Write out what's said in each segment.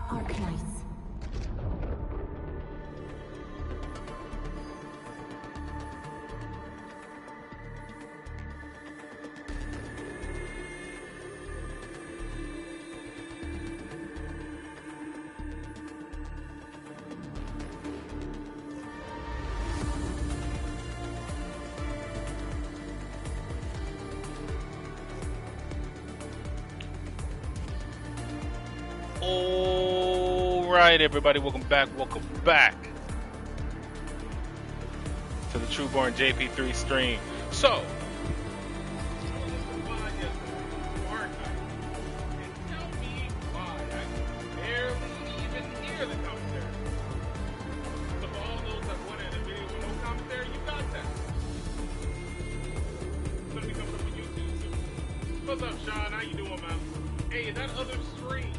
Arknights. Alright, everybody, welcome back to the Trueborn JP3 stream. So, what's up, Sean? How you doing, man? Hey, that other stream.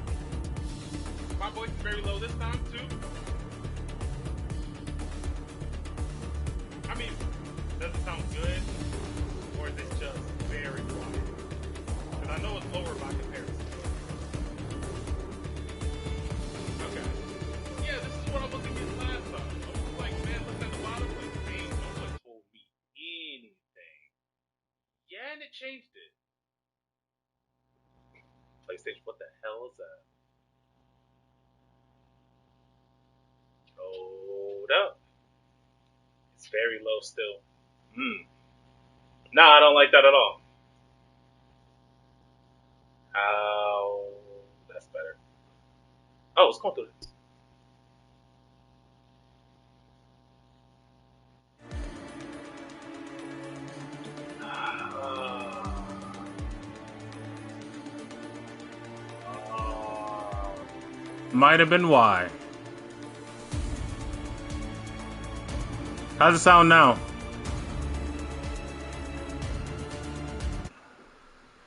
My voice is very low this time, too. I mean, does it sound good? Or is it just very quiet? Because I know it's lower by comparison. Okay. Yeah, this is what I was thinking last time. I was like, man, look at the bottom. Like, hey, no one told me anything. Yeah, and it changed it. PlayStation, what the hell is that? Hold up. It's very low still. Nah, I don't like that at all. How? That's better. Oh, it's going through this. Might have been why. How's it sound now?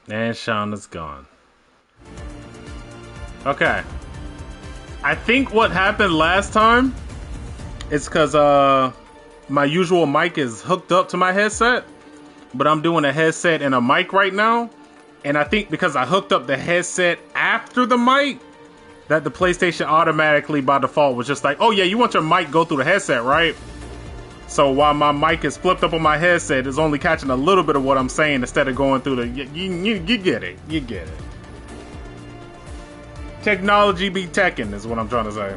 And Shauna's gone. Okay. I think what happened last time is because my usual mic is hooked up to my headset, but I'm doing a headset and a mic right now. And I think because I hooked up the headset after the mic, that the PlayStation automatically by default was just like, oh yeah, you want your mic go through the headset, right? So while my mic is flipped up on my headset, it's only catching a little bit of what I'm saying instead of going through the, you get it. You get it. Technology be teching is what I'm trying to say.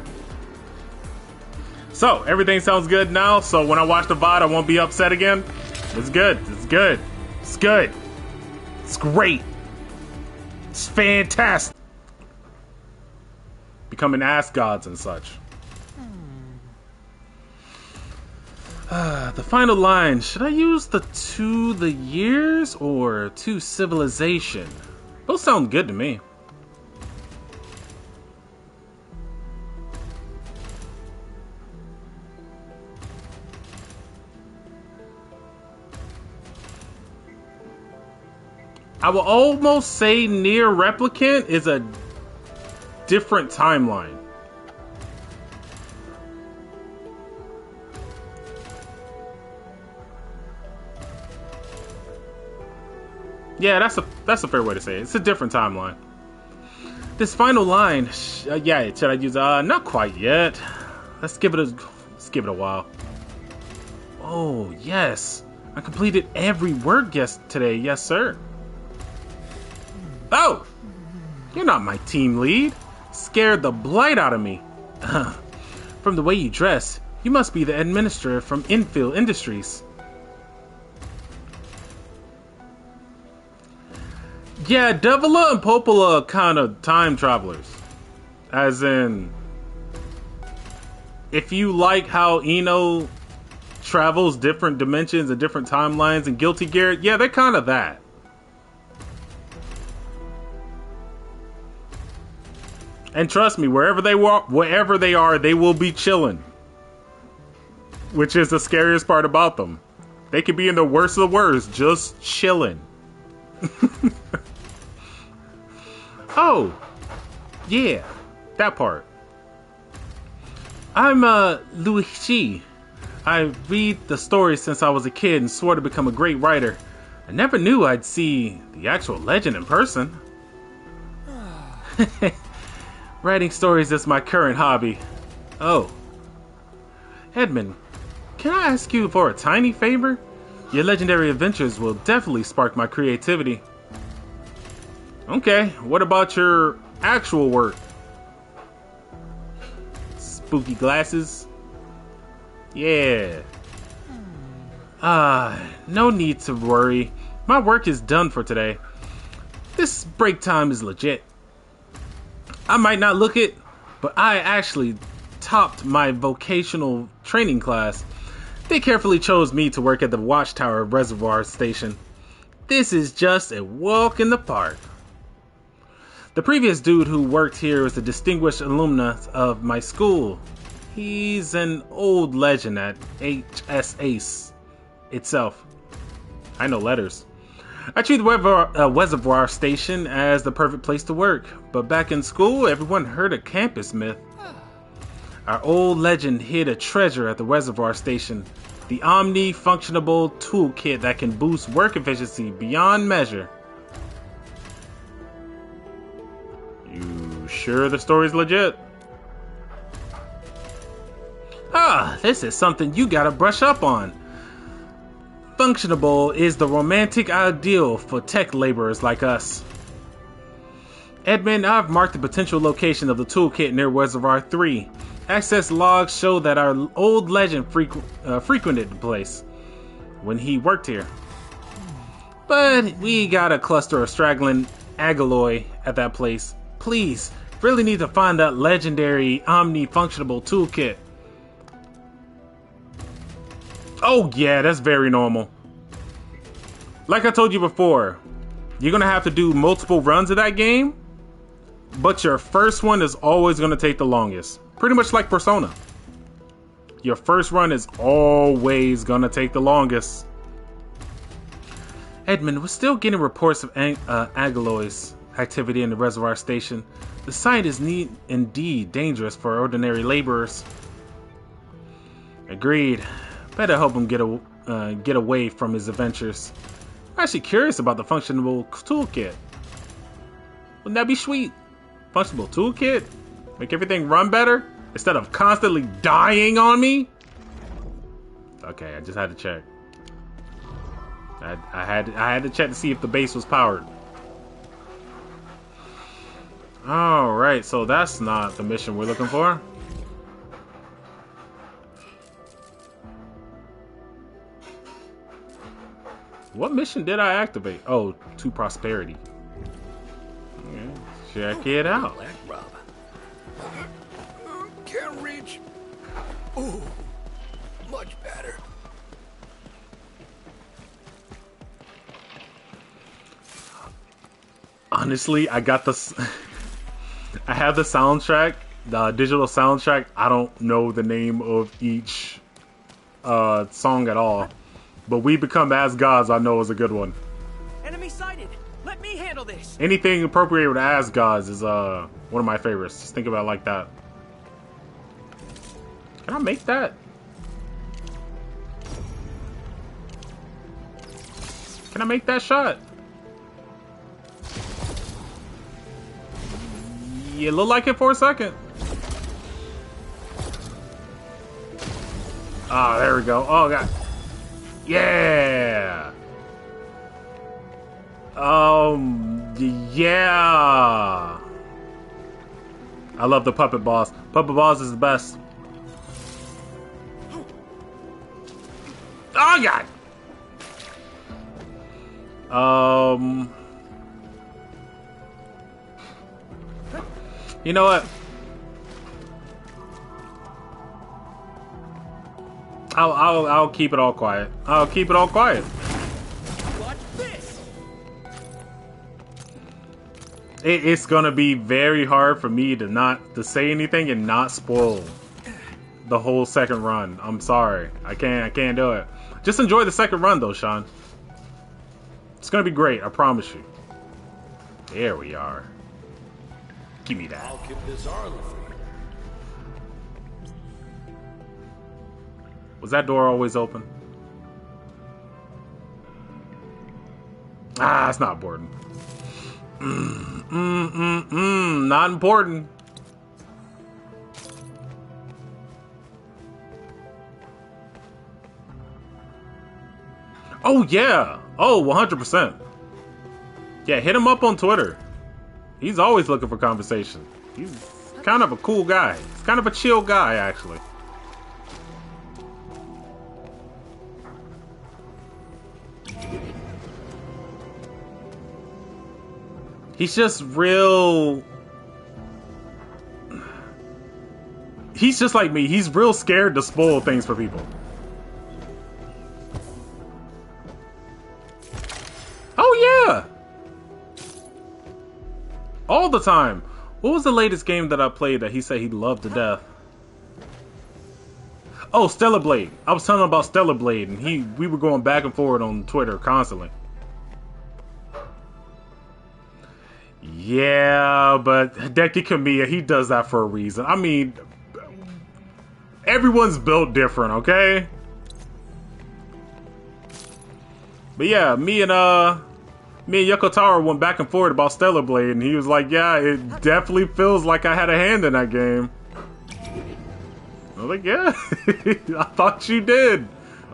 So everything sounds good now. So when I watch the VOD, I won't be upset again. It's good. It's good. It's good. It's great. It's fantastic. Becoming ass gods and such. The final line. Should I use the to the years or to civilization? Both sound good to me. I will almost say Near Replicant is a different timeline. Yeah, that's a fair way to say it. It's a different timeline. This final line, yeah, should I use not quite yet. Let's give it a while. Oh, yes. I completed every word guess today. Yes, sir. Oh! You're not my team lead. Scared the blight out of me. From the way you dress, you must be the administrator from Endfield Industries. Yeah, Devila and Popola are kind of time travelers. As in, if you like how Eno travels different dimensions and different timelines and Guilty Gear, yeah, they're kind of that. And trust me, wherever they are, they will be chilling. Which is the scariest part about them. They could be in the worst of the worst, just chilling. Oh, yeah, that part. I'm Luigi. I read the stories since I was a kid and swore to become a great writer. I never knew I'd see the actual legend in person. Writing stories is my current hobby. Oh. Edmund, can I ask you for a tiny favor? Your legendary adventures will definitely spark my creativity. Okay, what about your actual work? Spooky glasses? Yeah. No need to worry. My work is done for today. This break time is legit. I might not look it, but I actually topped my vocational training class. They carefully chose me to work at the watchtower reservoir station. This is just a walk in the park. The previous dude who worked here was a distinguished alumnus of my school. He's an old legend at HS Ace itself. I know letters. I treat the reservoir station as the perfect place to work, but back in school, everyone heard a campus myth. Our old legend hid a treasure at the reservoir station, the omni-functionable toolkit that can boost work efficiency beyond measure. You sure the story's legit? This is something you gotta brush up on. Functionable is the romantic ideal for tech laborers like us. Edmund, I've marked the potential location of the toolkit near Reservoir 3. Access logs show that our old legend frequented the place when he worked here. But we got a cluster of straggling agaloy at that place. Please, really need to find that legendary omni-functionable toolkit. Oh yeah, that's very normal. Like I told you before, you're gonna have to do multiple runs of that game, but your first one is always gonna take the longest. Pretty much like Persona. Your first run is always gonna take the longest. Edmund, we're still getting reports of Agaloy's activity in the reservoir station. The site is indeed dangerous for ordinary laborers. Agreed. Better help him get away from his adventures. I'm actually curious about the functionable toolkit. Wouldn't that be sweet? Functionable toolkit? Make everything run better? Instead of constantly dying on me? Okay, I just had to check. I had to check to see if the base was powered. Alright, so that's not the mission we're looking for. What mission did I activate? Oh, to prosperity. Okay, check it out. Can't reach. Ooh, much better. Honestly, I got this. I have the soundtrack, the digital soundtrack. I don't know the name of each song at all. But We Become As Gods, I know is a good one. Enemy sighted. Let me handle this. Anything appropriated with As Gods is one of my favorites. Just think about it like that. Can I make that? Can I make that shot? You look like it for a second. Ah, there we go. Oh god. Yeah. Yeah. I love the puppet boss. Puppet boss is the best. Oh god. You know what? I'll keep it all quiet. I'll keep it all quiet. Watch this. It's gonna be very hard for me to say anything and not spoil the whole second run. I'm sorry. I can't do it. Just enjoy the second run though, Sean. It's gonna be great, I promise you. There we are. Give me that. I'll keep this Arla for you. Was that door always open? Ah, it's not important. Not important. Oh, yeah. Oh, 100%. Yeah, hit him up on Twitter. He's always looking for conversation. He's kind of a cool guy. He's kind of a chill guy, actually. He's just real... He's just like me. He's real scared to spoil things for people. Oh, yeah! All the time. What was the latest game that I played that he said he loved to death? Oh, Stellar Blade. I was telling him about Stellar Blade, and we were going back and forth on Twitter constantly. Yeah, but Hideki Kamiya, he does that for a reason. I mean, everyone's built different, okay? But yeah, me and Yokotaro went back and forth about Stellar Blade, and he was like, yeah, it definitely feels like I had a hand in that game. I was like, yeah, I thought you did.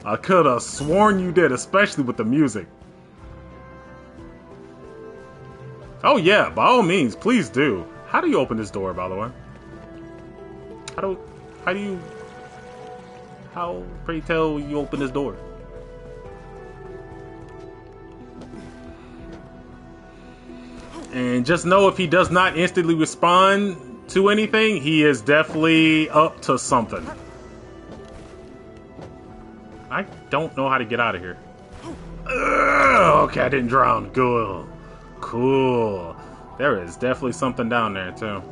I could have sworn you did, especially with the music. Oh yeah, by all means, please do. How do you open this door, by the way? How, pray tell, you open this door? And just know if he does not instantly respond to anything, he is definitely up to something. I don't know how to get out of here. Okay, I didn't drown. Cool. Cool. There is definitely something down there, too.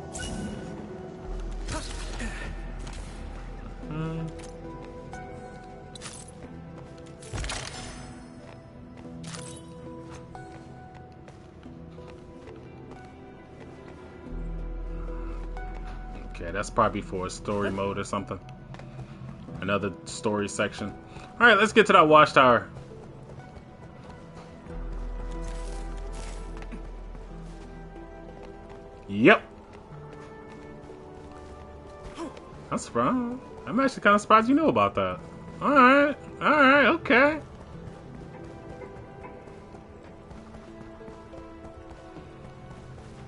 Okay, that's probably for a story mode or something. Another story section. Alright, let's get to that watchtower. Yep. I'm surprised. I'm actually kind of surprised you know about that. Alright. Alright, okay.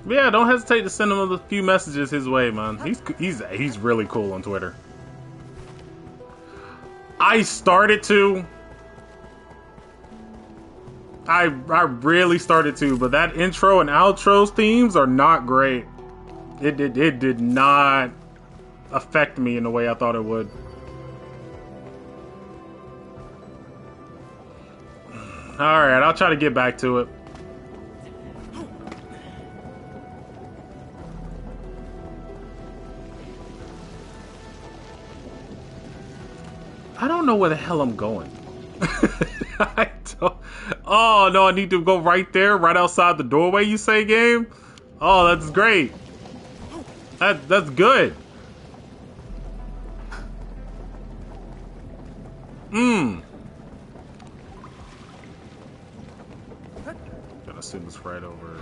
Yeah, don't hesitate to send him a few messages his way, man. He's really cool on Twitter. I started to. I really started to, but that intro and outro themes are not great. It did not affect me in the way I thought it would. Alright, I'll try to get back to it. I don't know where the hell I'm going. I don't... Oh, no, I need to go right there, right outside the doorway, you say, game? Oh, that's great. That's good. Gonna assume it's right over...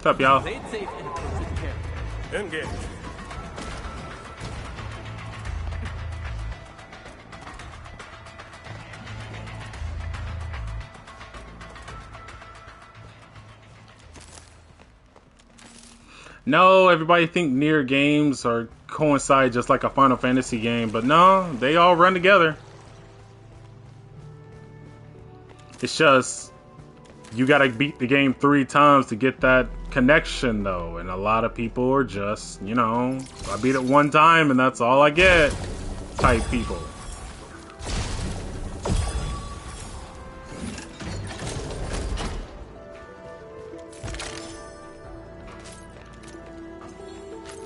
What's up, y'all? Engage. No, everybody think near games are coincide just like a Final Fantasy game, but no, they all run together. It's just you gotta beat the game 3 times to get that connection, though, and a lot of people are just, you know, I beat it 1 time and that's all I get type people.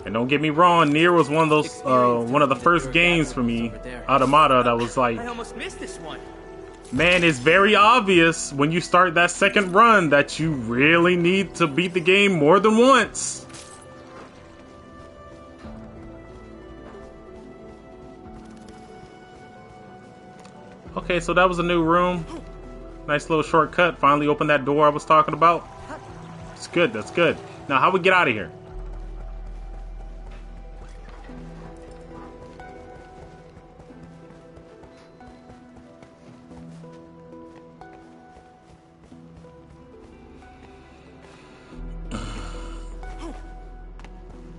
And don't get me wrong, Nier was one of those, one of the first games for me, Automata, that was like, I almost missed this one. man, it's very obvious when you start that second run that you really need to beat the game more than once. Okay, so that was a new room. Nice little shortcut. Finally opened that door I was talking about. It's good. That's good. Now, how we get out of here?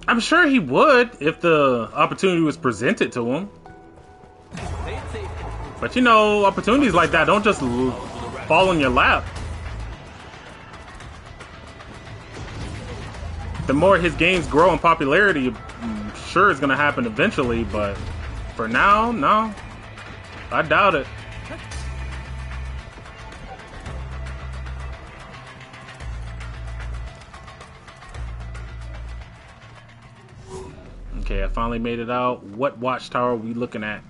I'm sure he would if the opportunity was presented to him. But you know, opportunities like that don't just fall in your lap. The more his games grow in popularity, I'm sure it's going to happen eventually, but for now, no. I doubt it. Okay, I finally made it out. What watchtower are we looking at?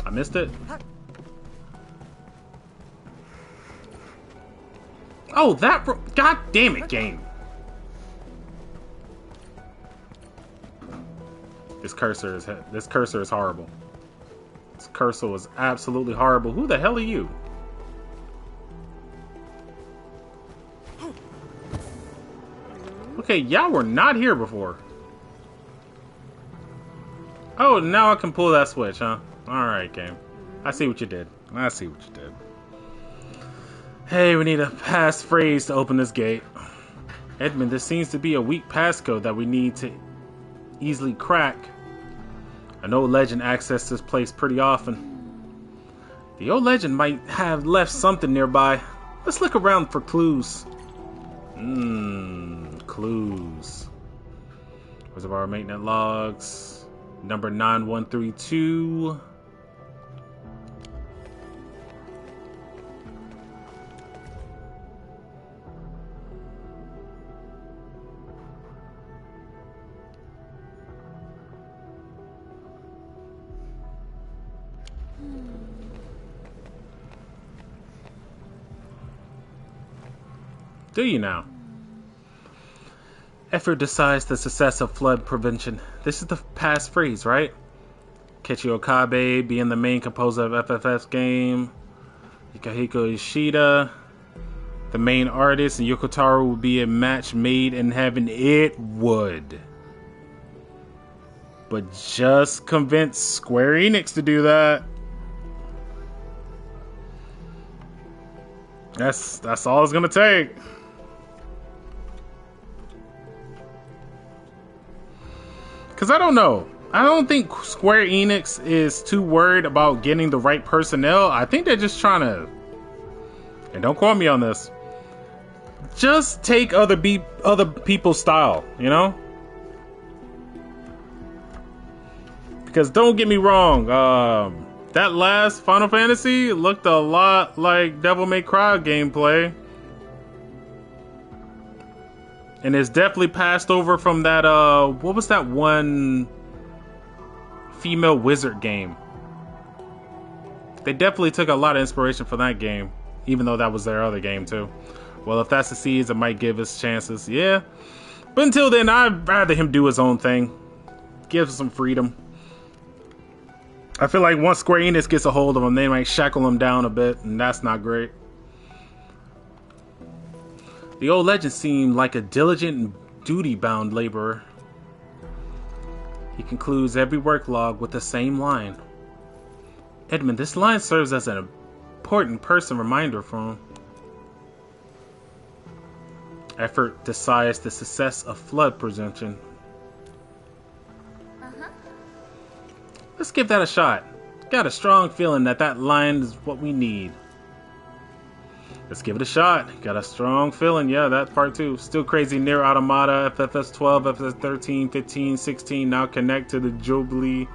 I missed it. Oh, that... God damn it, game. This cursor is horrible. This cursor is absolutely horrible. Who the hell are you? Okay, y'all were not here before. Oh, now I can pull that switch, huh? Alright, game. I see what you did. I see what you did. Hey, we need a passphrase to open this gate. Edmund, this seems to be a weak passcode that we need to easily crack. An old legend accesses this place pretty often. The old legend might have left something nearby. Let's look around for clues. Clues. Reservoir maintenance logs. Number 9132. Do you now? Effort decides the success of flood prevention. This is the passphrase, right? Kechi Okabe being the main composer of FFF's game. Yukihiko Ishida, the main artist, and Yokotaro would be a match made in heaven. It would. But just convince Square Enix to do that. That's all it's gonna take. Because I don't know. I don't think Square Enix is too worried about getting the right personnel. I think they're just trying to, and don't quote me on this, just take other people's style, you know? Because don't get me wrong, that last Final Fantasy looked a lot like Devil May Cry gameplay. And it's definitely passed over from that, what was that one female wizard game? They definitely took a lot of inspiration from that game, even though that was their other game too. Well, if that's the seeds, it might give us chances, yeah. But until then, I'd rather him do his own thing. Give him some freedom. I feel like once Square Enix gets a hold of him, they might shackle him down a bit, and that's not great. The old legend seemed like a diligent and duty-bound laborer. He concludes every work log with the same line. Edmund, this line serves as an important person reminder for him. Effort decides the success of flood prevention. Let's give that a shot. Got a strong feeling that line is what we need. Let's give it a shot. Got a strong feeling. Yeah, that part too. Still crazy near Automata, FFS 12, FFS 13, 15, 16. Now connect to the Jubilee.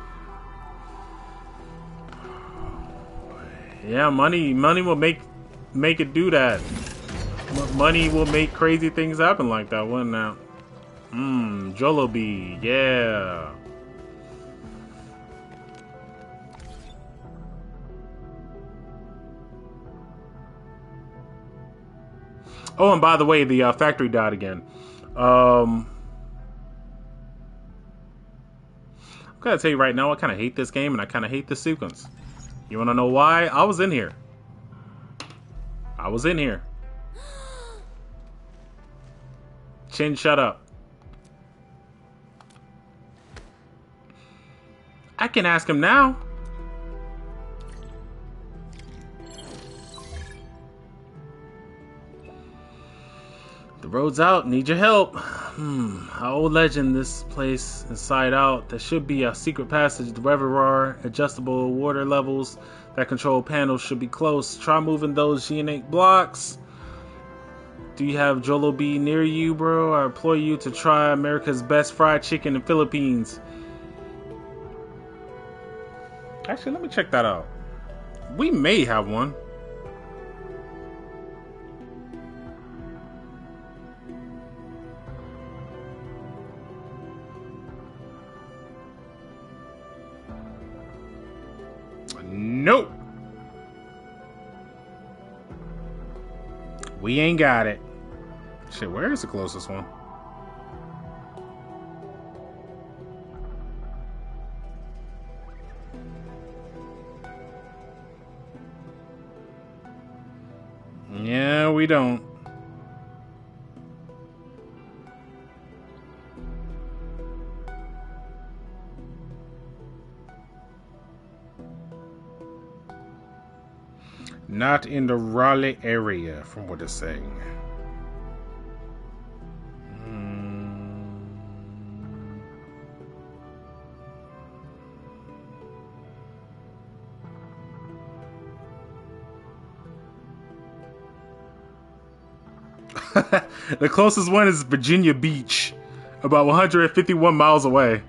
Yeah, money will make it do that. Money will make crazy things happen like that, wouldn't it? Jollibee, yeah. Oh, and by the way, the factory died again. I'm gonna tell you right now, I kind of hate this game, and I kind of hate the sequence. You wanna know why? I was in here. I was in here. Chin, shut up. I can ask him now. The road's out. Need your help. How old legend this place inside out. There should be a secret passage. The reservoir, adjustable water levels that control panels should be close. Try moving those G8 blocks. Do you have Jollibee near you, bro? I implore you to try America's best fried chicken in the Philippines. Actually, let me check that out. We may have one. Nope. We ain't got it. Shit, where is the closest one? Yeah, we don't. Not in the Raleigh area, from what it's saying. The closest one is Virginia Beach, about 151 miles away.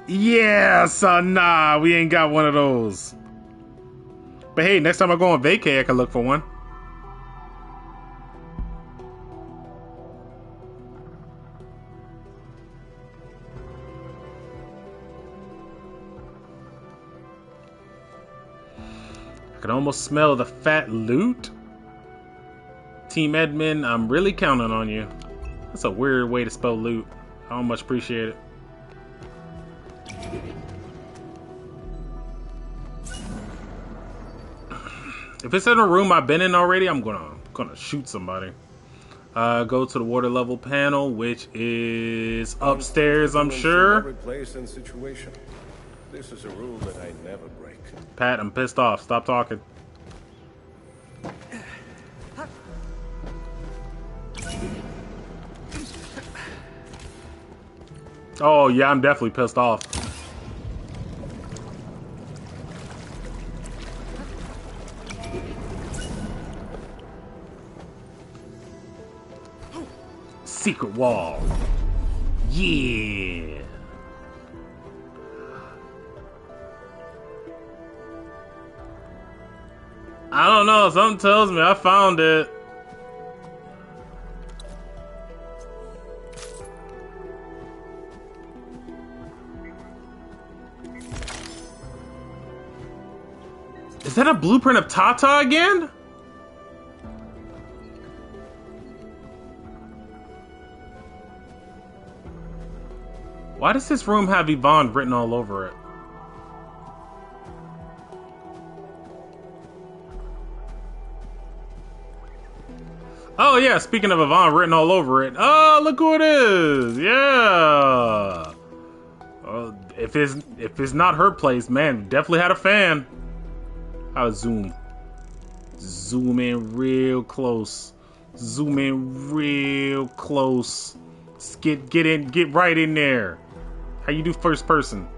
Yeah, so nah, we ain't got one of those. But hey, next time I go on vacay, I can look for one. I can almost smell the fat loot. Team Edmund, I'm really counting on you. That's a weird way to spell loot. I don't much appreciate it. If it's in a room I've been in already, I'm gonna shoot somebody. Go to the water level panel, which is upstairs, I'm sure. Every place and situation. This is a rule that I never break. Pat, I'm pissed off. Stop talking. Oh yeah, I'm definitely pissed off. Secret wall. Yeah. I don't know. Something tells me I found it. Is that a blueprint of Tata again? Why does this room have Yvonne written all over it? Oh yeah, speaking of Yvonne written all over it. Oh, look who it is! Yeah. If it's not her place, man, definitely had a fan. I'll zoom in real close. Zoom in real close. Get right in there. How you do first person?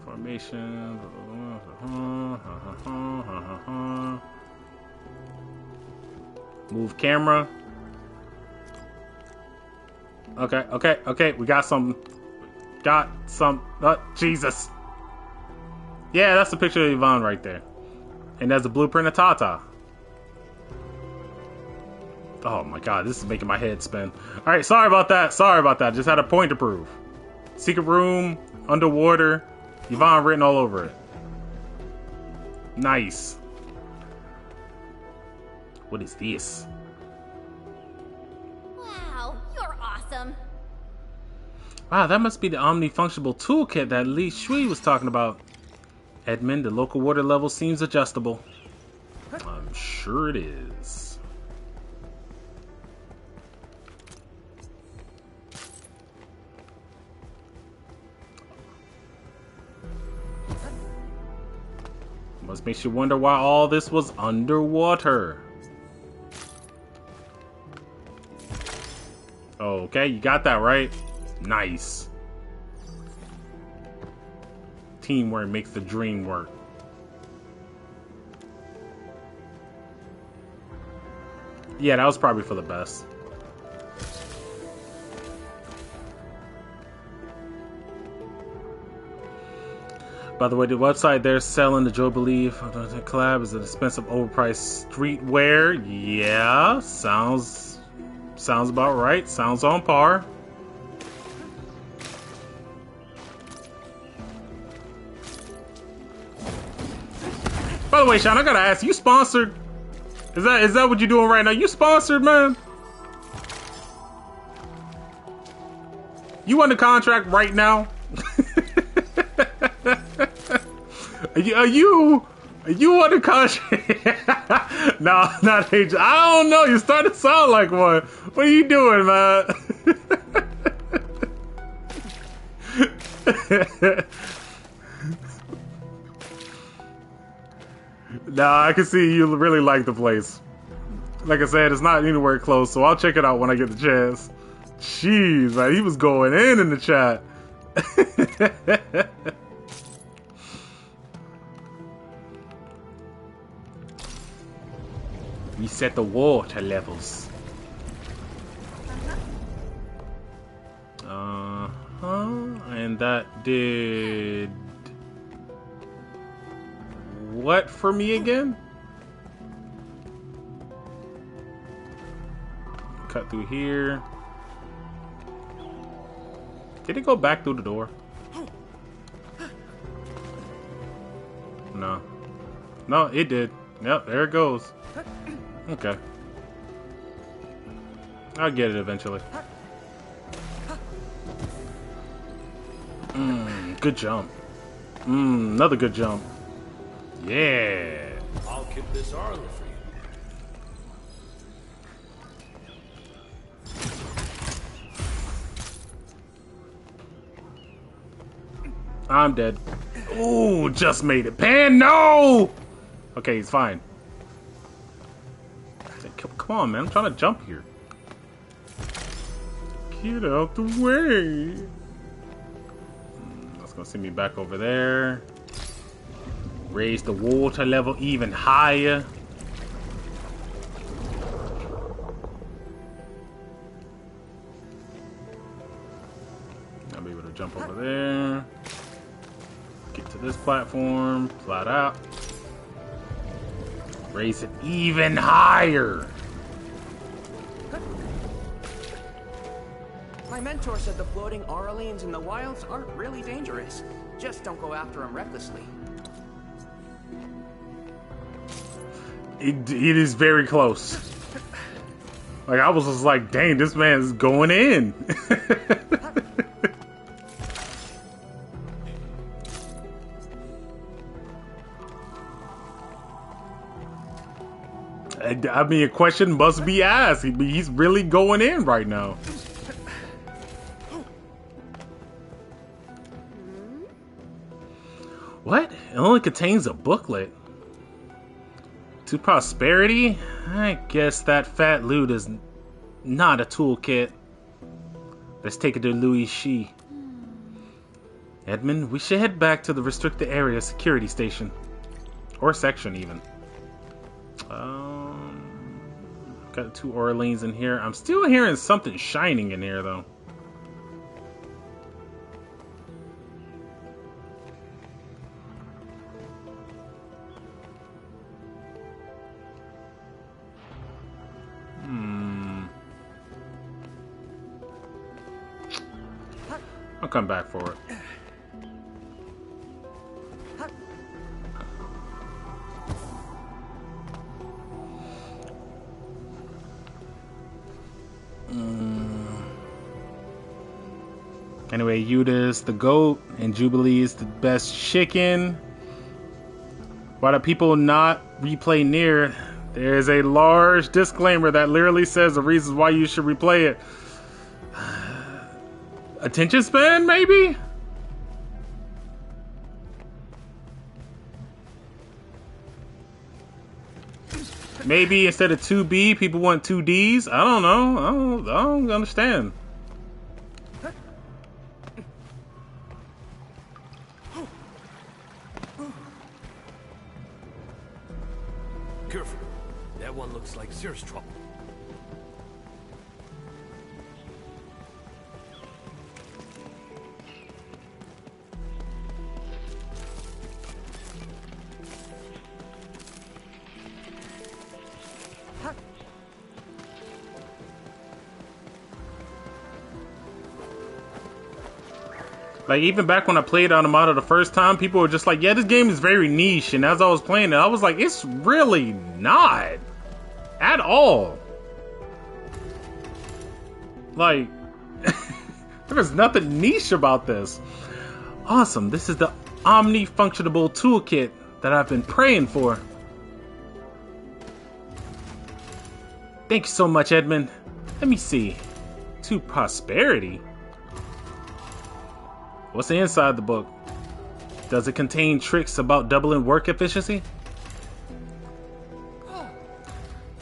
Formation. Move camera. Okay. We got some. Jesus. Yeah, that's the picture of Yvonne right there. And there's a blueprint of Tata. Oh my god, this is making my head spin. Alright, sorry about that. Just had a point to prove. Secret room, underwater. Yvonne written all over it. Nice. What is this? Wow, you're awesome. Wow, that must be the omnifunctional toolkit that Li Shui was talking about. Edmund, the local water level seems adjustable. I'm sure it is. Must make you wonder why all this was underwater. Okay, you got that right. Nice. Teamwork makes the dream work. Yeah, that was probably for the best. By the way, the website they're selling the Joe Believe collab is an expensive, overpriced streetwear. Yeah, sounds about right. Sounds on par. By the way, Sean, I gotta ask, you sponsored? Is that what you're doing right now? You sponsored, man? You under contract right now? Are you under contract? No, not agent. I don't know. You starting to sound like one. What are you doing, man? Nah, I can see you really like the place. Like I said, it's not anywhere close, so I'll check it out when I get the chance. Jeez, man, he was going in the chat. We set the water levels. And that did what for me again? Cut through here. Did it go back through the door? No. No, it did. Yep, there it goes. Okay. I'll get it eventually. Good jump. Another good jump. Yeah. I'll keep this early for you. I'm dead. Ooh, just made it. Pan, no! Okay, he's fine. Come on, man. I'm trying to jump here. Get out the way. That's gonna send me back over there. Raise the water level even higher. I'll be able to jump over there. Get to this platform. Flat out. Raise it even higher. My mentor said the floating Aurelians in the wilds aren't really dangerous. Just don't go after them recklessly. It is very close. Like, I was just like, dang, this man's going in. I mean, a question must be asked. He's really going in right now. What? It only contains a booklet. To prosperity? I guess that fat loot is not a toolkit. Let's take it to Louis Shi. Edmund, we should head back to the restricted area security station. Or section, even. Got 2 Orleans in here. I'm still hearing something shining in here, though. I'll come back for it. Anyway, Yuda's the GOAT and Jubilee is the best chicken. Why do people not replay Nier? There's a large disclaimer that literally says the reasons why you should replay it. Attention span, maybe? Maybe instead of 2B, people want 2Ds? I don't know. I don't understand. Careful. That one looks like serious trouble. Like, even back when I played Automata the first time, people were just like, yeah, this game is very niche. And as I was playing it, I was like, it's really not. At all. Like, there's nothing niche about this. Awesome. This is the omni-functionable toolkit that I've been praying for. Thank you so much, Edmund. Let me see. To prosperity. What's inside the book? Does it contain tricks about doubling work efficiency?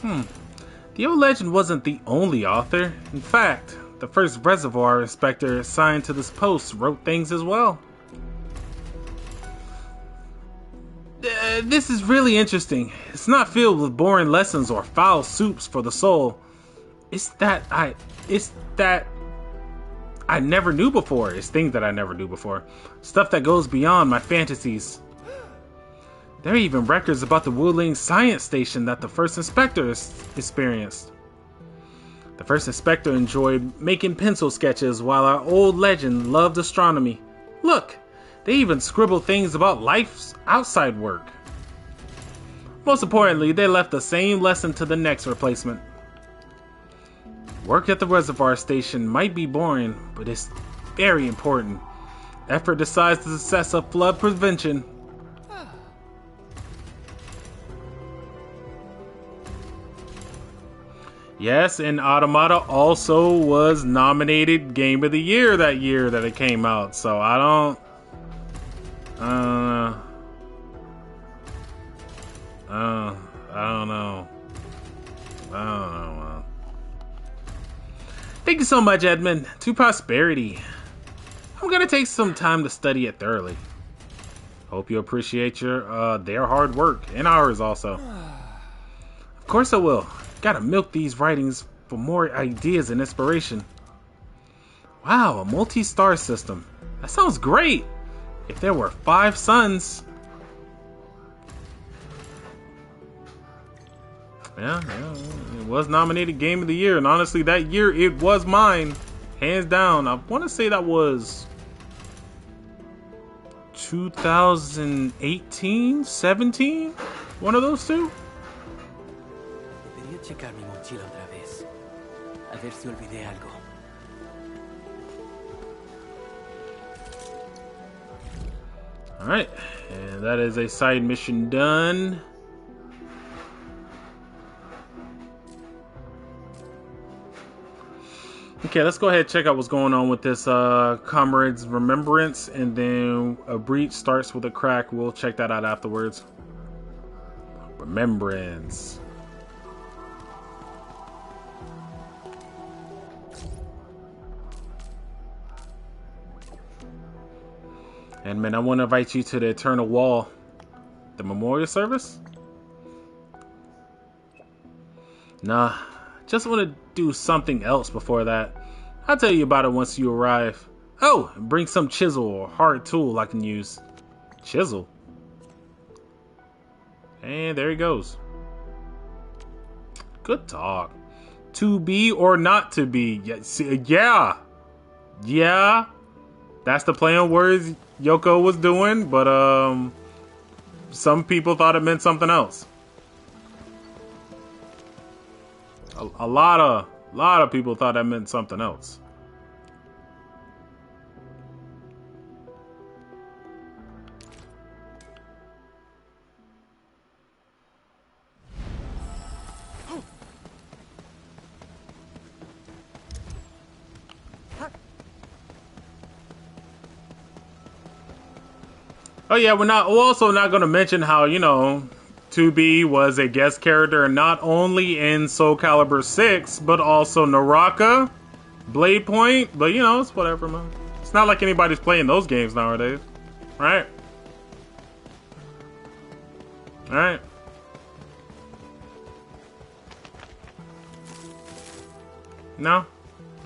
The old legend wasn't the only author. In fact, the first reservoir inspector assigned to this post wrote things as well. This is really interesting. It's not filled with boring lessons or foul soups for the soul. It's that I never knew before. It's things that I never knew before. Stuff that goes beyond my fantasies. There are even records about the Wuling science station that the first inspector experienced. The first inspector enjoyed making pencil sketches while our old legend loved astronomy. Look, they even scribbled things about life's outside work. Most importantly, they left the same lesson to the next replacement. Work at the reservoir station might be boring, but it's very important. Effort decides the success of flood prevention. Yes, and Automata also was nominated Game of the Year that year that it came out, so I don't know. Thank you so much, Edmund. To prosperity. I'm gonna take some time to study it thoroughly. Hope you appreciate their hard work and ours also. Of course I will. Gotta milk these writings for more ideas and inspiration. Wow, a multi-star system. That sounds great. If there were 5 suns. Yeah, it was nominated Game of the Year, and honestly, that year it was mine, hands down. I want to say that was 2018, 17, one of those two. Debería checar mi mochila otra vez. A ver si olvidé algo. All right, and that is a side mission done. Okay, let's go ahead and check out what's going on with this Comrade's Remembrance, and then a breach starts with a crack. We'll check that out afterwards. Remembrance. And man, I want to invite you to the Eternal Wall. The memorial service? Nah. Just want to do something else before that. I'll tell you about it once you arrive. Oh, and bring some chisel or hard tool I can use. Chisel. And there he goes. Good talk. To be or not to be. Yeah. Yeah. that's the play on words Yoko was doing, but some people thought it meant something else. A lot of people thought that meant something else. Oh yeah, we're also not going to mention how, you know, 2B was a guest character not only in Soul Calibur 6, but also Naraka, Blade Point, but you know, it's whatever, man. It's not like anybody's playing those games nowadays, right? Alright. No?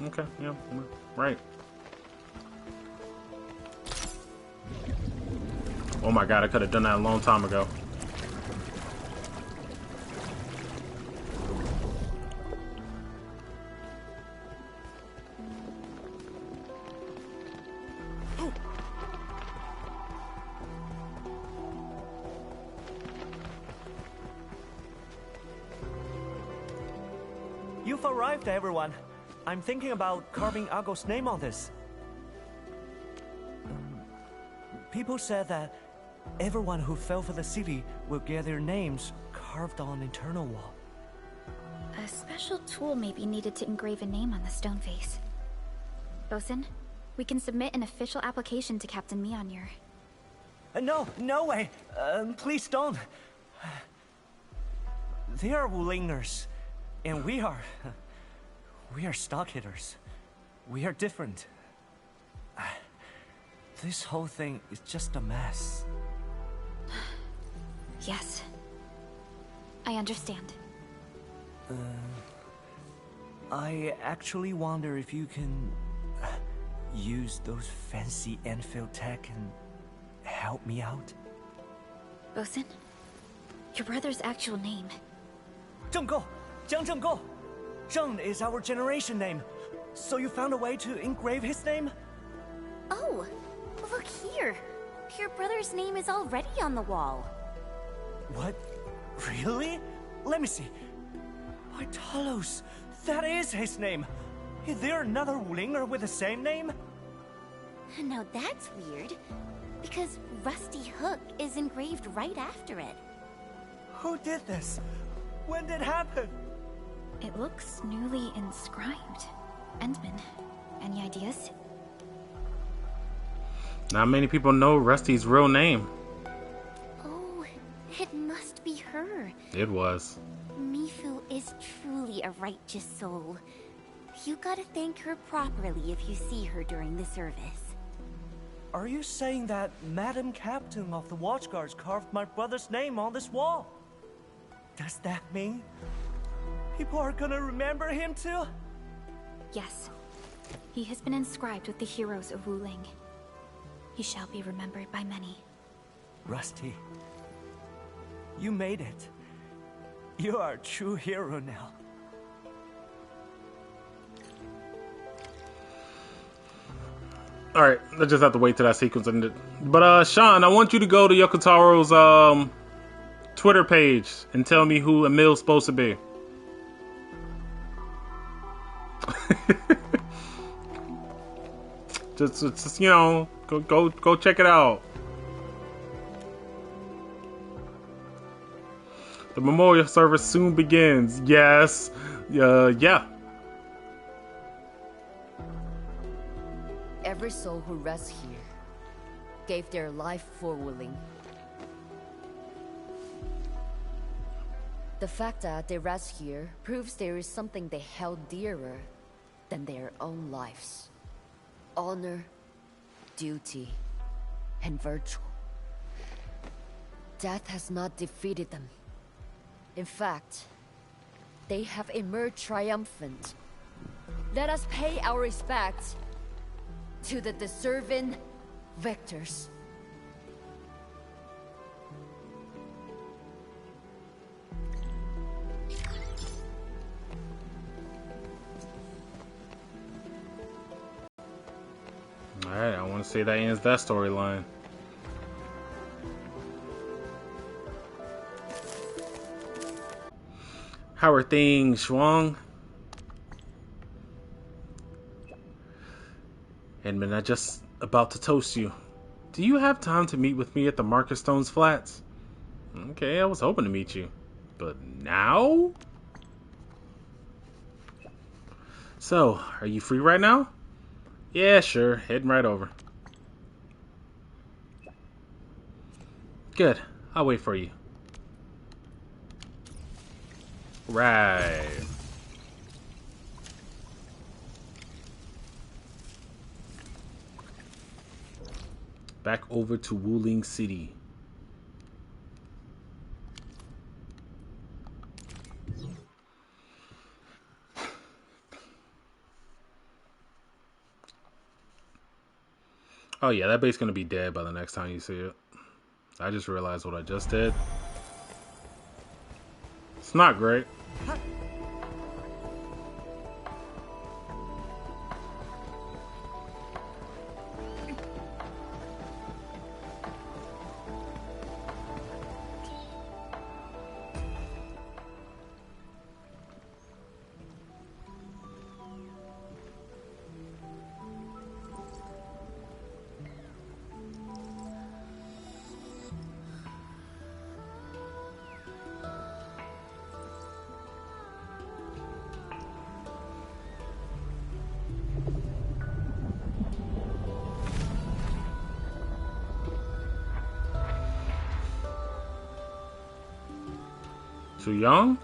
Okay, yeah, right. Oh my god, I could have done that a long time ago. You've arrived, everyone. I'm thinking about carving Ago's name on this. People said that everyone who fell for the city will get their names carved on an internal wall. A special tool may be needed to engrave a name on the stone face. Bosun, we can submit an official application to Captain Mjolnir. No way! Please don't. They are Wulingers, and we are stock hitters. We are different. This whole thing is just a mess. Yes. I understand. I actually wonder if you can use those fancy Endfield tech and help me out. Bosun, your brother's actual name. Zheng Zheng. Zheng is our generation name. So you found a way to engrave his name? Oh, look here. Your brother's name is already on the wall. What? Really? Let me see. Why, Talos, that is his name. Is there another Wulinger with the same name? Now that's weird, because Rusty Hook is engraved right after it. Who did this? When did it happen? It looks newly inscribed. Endman, any ideas? Not many people know Rusty's real name. Oh, it must be her. It was. Mifu is truly a righteous soul. You gotta thank her properly if you see her during the service. Are you saying that Madam Captain of the Watchguards carved my brother's name on this wall? Does that mean people are gonna remember him too? Yes. He has been inscribed with the heroes of Wuling. He shall be remembered by many. Rusty, you made it. You are a true hero now. Alright, I just have to wait till that sequence ended. But Sean, I want you to go to Yokotaro's Twitter page and tell me who Emil's supposed to be. just you know, go check it out. The memorial service soon begins. Yes. Yeah. Every soul who rests here gave their life for Wuling. The fact that they rest here proves there is something they held dearer than their own lives. Honor, duty, and virtue. Death has not defeated them. In fact, they have emerged triumphant. Let us pay our respects to the deserving victors. Alright, I want to say that ends that storyline. How are things, Shuang? Edmund, I just about to toast you. Do you have time to meet with me at the Market Stone's flats? Okay, I was hoping to meet you. But now? So, are you free right now? Yeah, sure. Heading right over. Good. I'll wait for you. Right. Back over to Wuling City. Oh yeah, that base's gonna be dead by the next time you see it. I just realized what I just did. It's not great. Too young?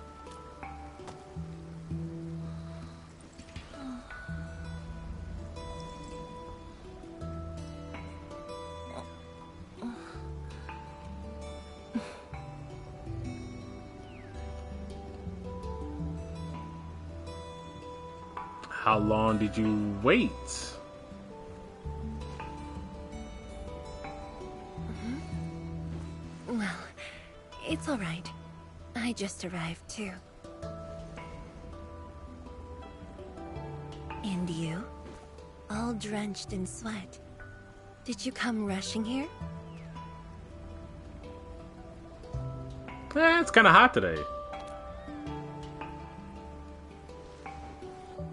How long did you wait? Well, it's all right. I just arrived too. And you? All drenched in sweat. Did you come rushing here? It's kind of hot today.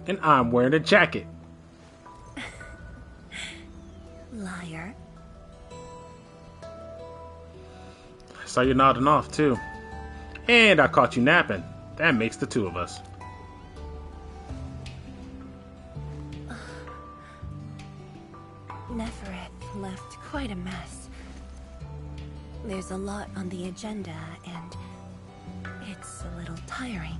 And I'm wearing a jacket. Liar. I saw you nodding off too. And I caught you napping. That makes the two of us. Nefereth left quite a mess. There's a lot on the agenda, and it's a little tiring.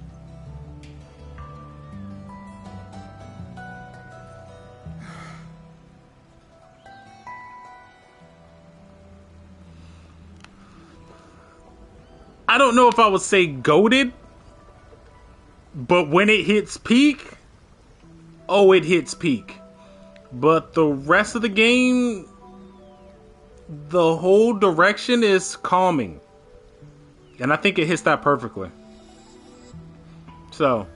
I don't know if I would say goated, but when it hits peak, oh, it hits peak. But the rest of the game, the whole direction is calming. And I think it hits that perfectly. So,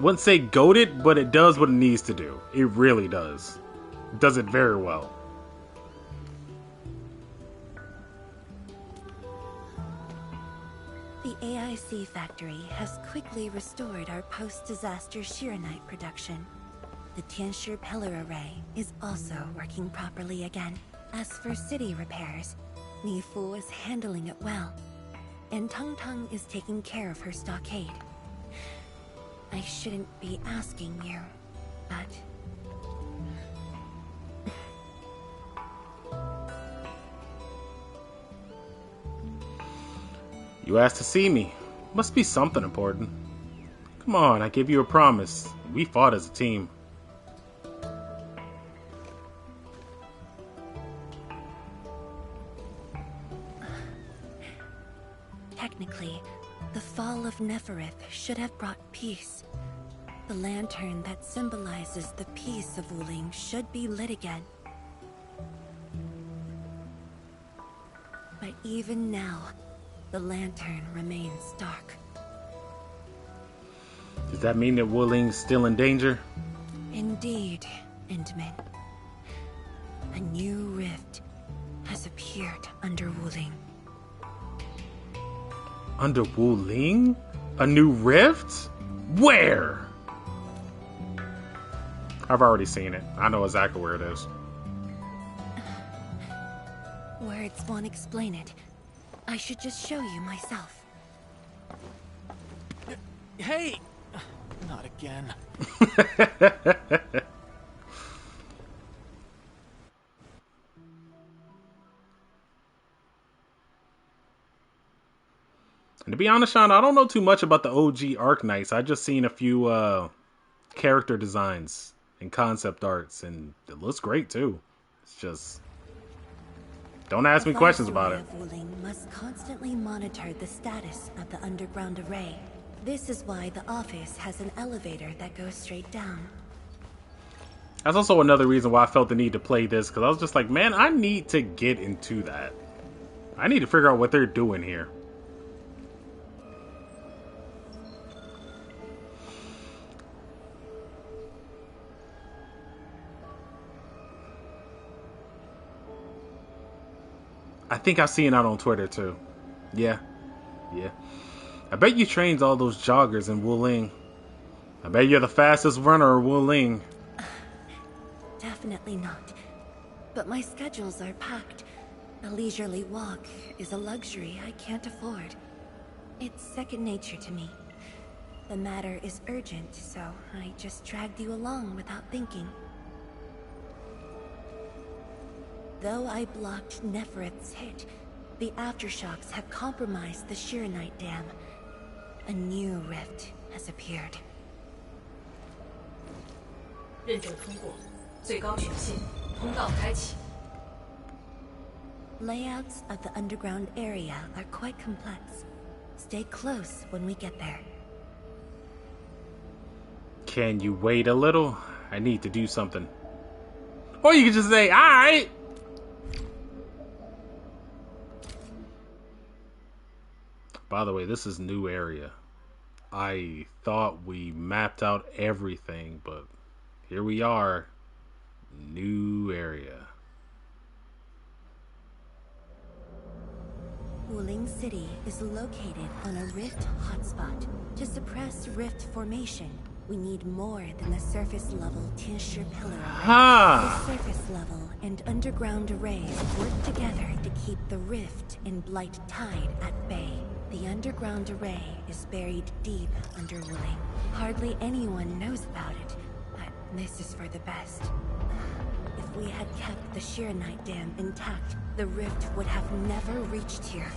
wouldn't say goated, but it does what it needs to do. It really does. It does it very well. The AIC factory has quickly restored our post-disaster Shiranite production. The Tianshi pillar array is also working properly again. As for city repairs, Nifu is handling it well, and Tung Tung is taking care of her stockade. I shouldn't be asking you, but... You asked to see me. Must be something important. Come on, I gave you a promise. We fought as a team. Technically, the fall of Nefereth should have brought peace. The lantern that symbolizes the peace of Wuling should be lit again. But even now, the lantern remains dark. Does that mean that Wuling's still in danger? Indeed, Endman. A new rift has appeared under Wuling. Under Wuling? A new rift? Where? I've already seen it. I know exactly where it is. Words won't explain it. I should just show you myself. Hey! Not again. And to be honest, Sean, I don't know too much about the OG Arknights. I just seen a few character designs and concept arts, and it looks great too. It's just, don't ask me questions about it. Wuling must constantly monitor the status of the underground array. This is why the office has an elevator that goes straight down. That's also another reason why I felt the need to play this, because I was just like, man, I need to get into that. I need to figure out what they're doing here. I think I've seen it on Twitter too. Yeah. I bet you trained all those joggers in Wuling. I bet you're the fastest runner of Wuling. Definitely not. But my schedules are packed. A leisurely walk is a luxury I can't afford. It's second nature to me. The matter is urgent, so I just dragged you along without thinking. Though I blocked Nefereth's hit, the aftershocks have compromised the Shirenite Dam. A new rift has appeared. 认证通过，最高权限，通道开启。 Layouts of the underground area are quite complex. Stay close when we get there. Can you wait a little? I need to do something. Or you can just say, alright! By the way, this is new area. I thought we mapped out everything, but here we are. New area. Wuling City is located on a rift hotspot. To suppress rift formation, we need more than the surface level Tianshi pillar array. Ha! The surface level and underground arrays work together to keep the rift and Blight Tide at bay. The underground array is buried deep under Wuling. Hardly anyone knows about it, but this is for the best. If we had kept the Shirenite Dam intact, the rift would have never reached here.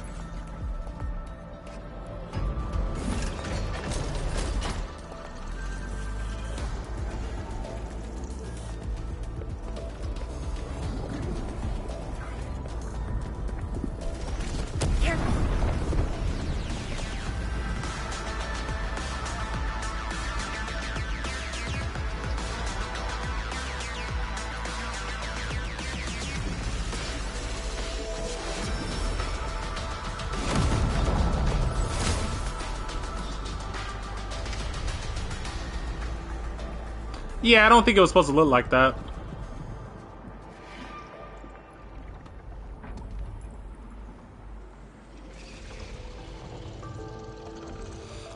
Yeah, I don't think it was supposed to look like that.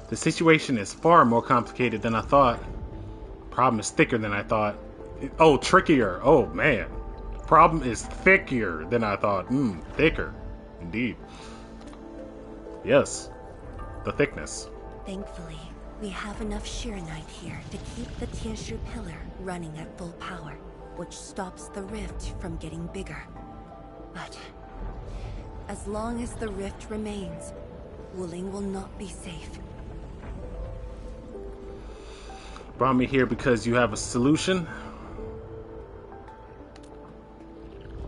The situation is far more complicated than I thought. Problem is thicker than I thought. Oh, trickier. Oh, man. Problem is thicker than I thought. Thicker. Indeed. Yes. The thickness. Thankfully, we have enough Shirenite here to keep the Tianshi pillar running at full power, which stops the rift from getting bigger. But as long as the rift remains, Wuling will not be safe. Brought me here because you have a solution?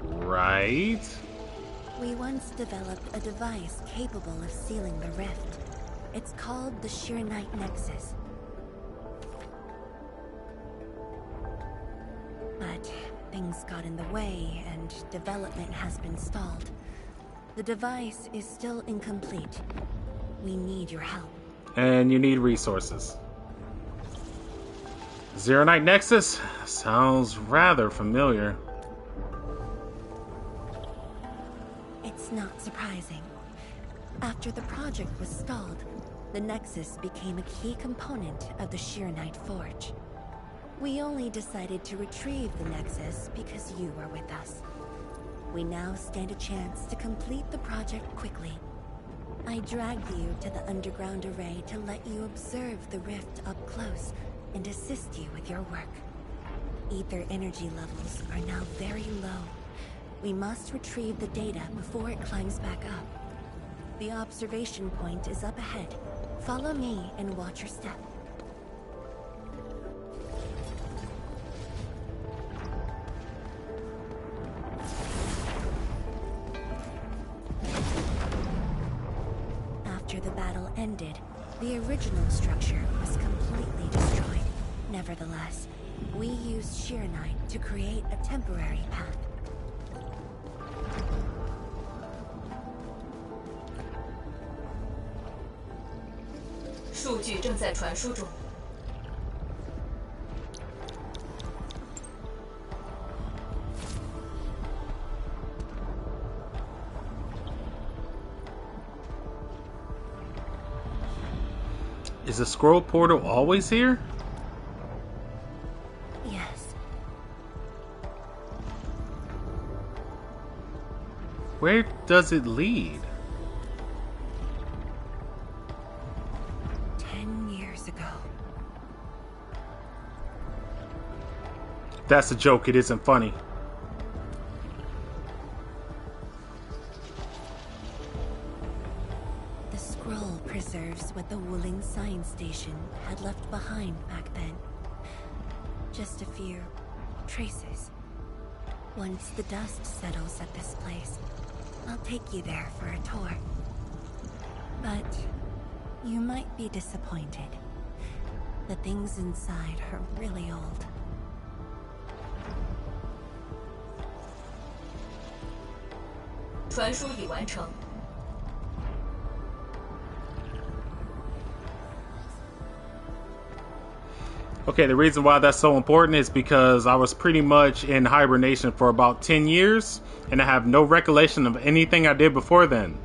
Right? We once developed a device capable of sealing the rift. It's called the Shirenite Nexus. But things got in the way, and development has been stalled. The device is still incomplete. We need your help. And you need resources. Zero Night Nexus? Sounds rather familiar. It's not surprising. After the project was stalled, the Nexus became a key component of the Shirenite Forge. We only decided to retrieve the Nexus because you were with us. We now stand a chance to complete the project quickly. I dragged you to the underground array to let you observe the rift up close and assist you with your work. Ether energy levels are now very low. We must retrieve the data before it climbs back up. The observation point is up ahead. Follow me and watch your step. After the battle ended, the original structure was completely destroyed. Nevertheless, we used Shirenite to create a temporary path. Is the scroll portal always here? Yes. Where does it lead? 10 years ago. That's a joke, it isn't funny. The scroll preserves what the Wuling Science Station had left behind back then. Just a few traces. Once the dust settles at this place, I'll take you there for a tour. But you might be disappointed. The things inside are really old. Okay, the reason why that's so important is because I was pretty much in hibernation for about 10 years, and I have no recollection of anything I did before then.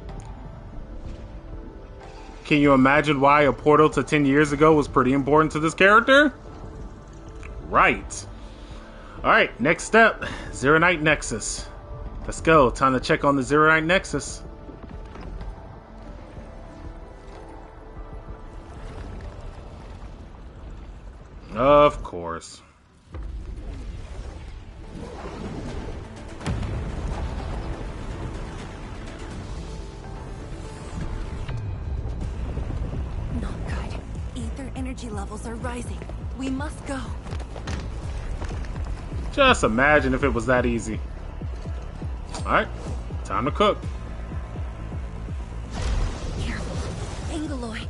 Can you imagine why a portal to 10 years ago was pretty important to this character? Right. Alright, next step, Zironite Nexus. Let's go, time to check on the Zironite Nexus. Of course. Not good. Ether energy levels are rising. We must go. Just imagine if it was that easy. Alright, time to cook. Careful. Angoloy.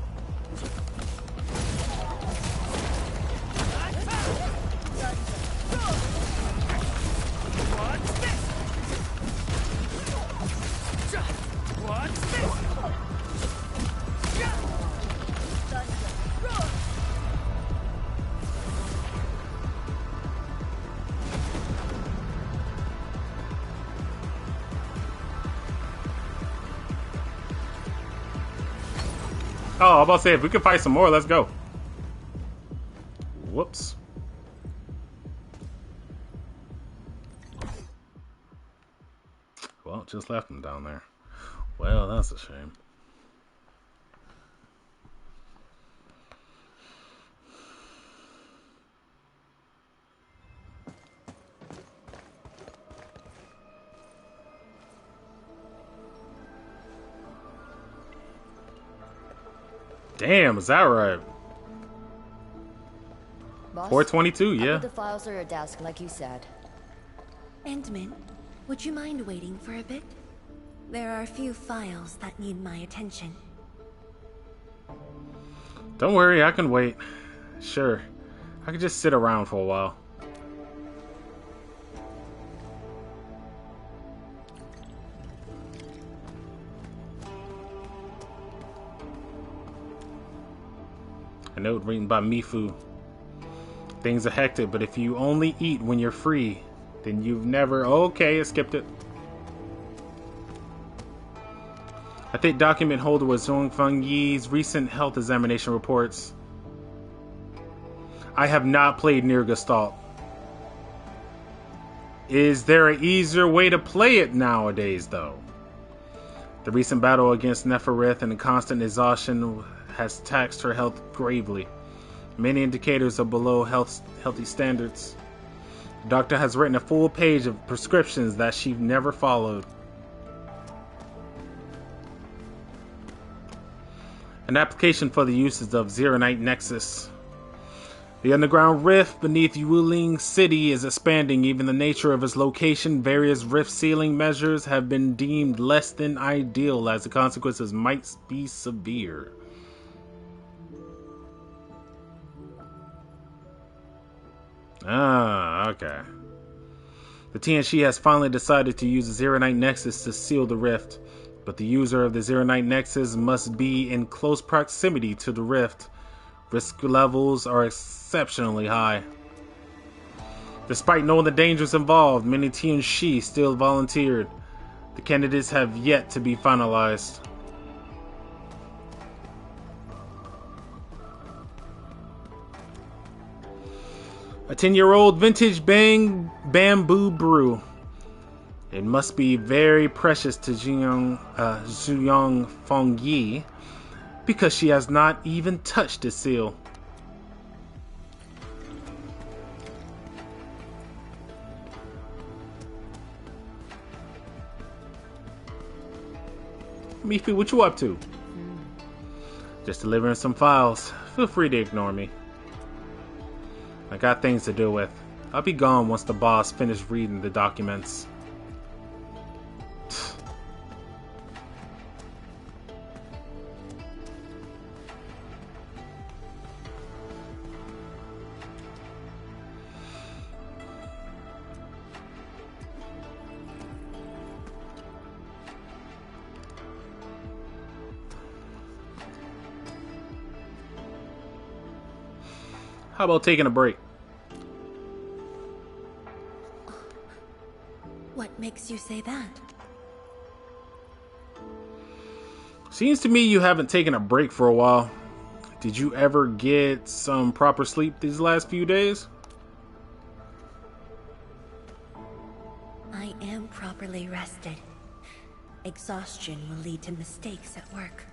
Oh, I'm about to say, if we can fight some more, let's go. Whoops. Well, just left him down there. Well, that's a shame. Damn, is that right? Boss, 422, yeah. I put the files on your desk like you said. Endman, would you mind waiting for a bit? There are a few files that need my attention. Don't worry, I can wait. Sure. I can just sit around for a while. A note written by Mifu. Things are hectic, but if you only eat when you're free, then you've never... Okay, I skipped it. I think document holder was Zhong Fengyi's recent health examination reports. I have not played Near Gestalt. Is there an easier way to play it nowadays, though? The recent battle against Neferith and the constant exhaustion has taxed her health gravely. Many indicators are below healthy standards. The doctor has written a full page of prescriptions that she never followed. An application for the uses of Zeronite Nexus. The underground rift beneath Yuling City is expanding. Even the nature of its location, various rift sealing measures have been deemed less than ideal, as the consequences might be severe. Ah, okay. The TNC has finally decided to use the Zeronite Nexus to seal the rift, but the user of the Zeronite Nexus must be in close proximity to the rift. Risk levels are exceptionally high. Despite knowing the dangers involved, many TNC still volunteered. The candidates have yet to be finalized. A 10-year-old vintage bamboo brew. It must be very precious to Zhuyang Fengyi, because she has not even touched the seal. Mifi, what you up to? Just delivering some files. Feel free to ignore me. I got things to deal with. I'll be gone once the boss finishes reading the documents. How about taking a break? What makes you say that? Seems to me you haven't taken a break for a while. Did you ever get some proper sleep these last few days? I am properly rested. Exhaustion will lead to mistakes at work.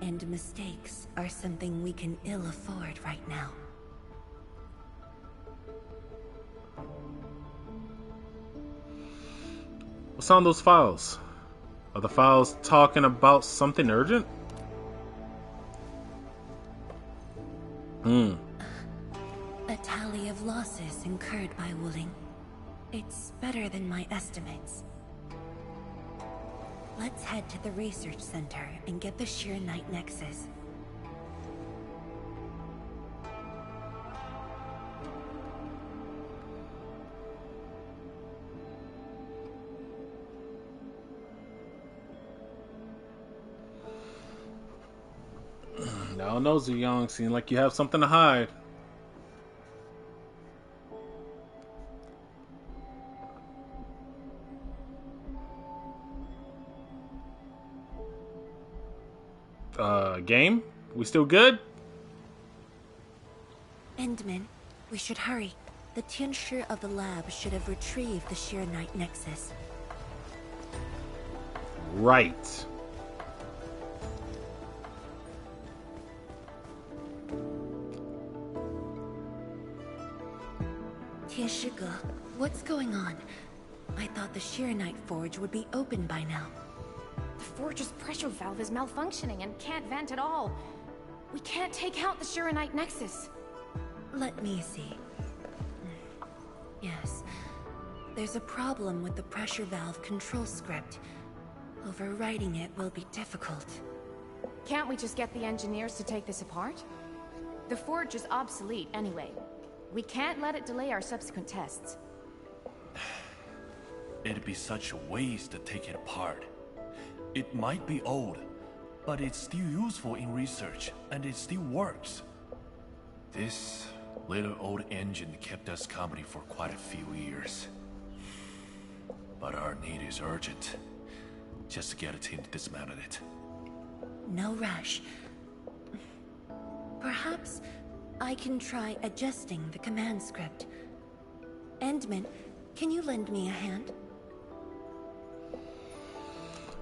And mistakes are something we can ill afford right now. What's on those files? Are the files talking about something urgent? A tally of losses incurred by Wuling. It's better than my estimates. Let's head to the research center and get the Sheer-Night Nexus. I don't know, Zuyang. Seems like you have something to hide. Game? We still good? Endman, we should hurry. The Tianshi of the lab should have retrieved the Sheer-Night Nexus. Right. Tianshi, what's going on? I thought the Sheer-Night Forge would be open by now. The forge's pressure valve is malfunctioning and can't vent at all. We can't take out the Sheer-Night Nexus. Let me see. Yes. There's a problem with the pressure valve control script. Overwriting it will be difficult. Can't we just get the engineers to take this apart? The forge is obsolete anyway. We can't let it delay our subsequent tests. It'd be such a waste to take it apart. It might be old, but it's still useful in research, and it still works. This little old engine kept us company for quite a few years. But our need is urgent. just to get a team to dismantle it. No rush. Perhaps I can try adjusting the command script. Endman, can you lend me a hand?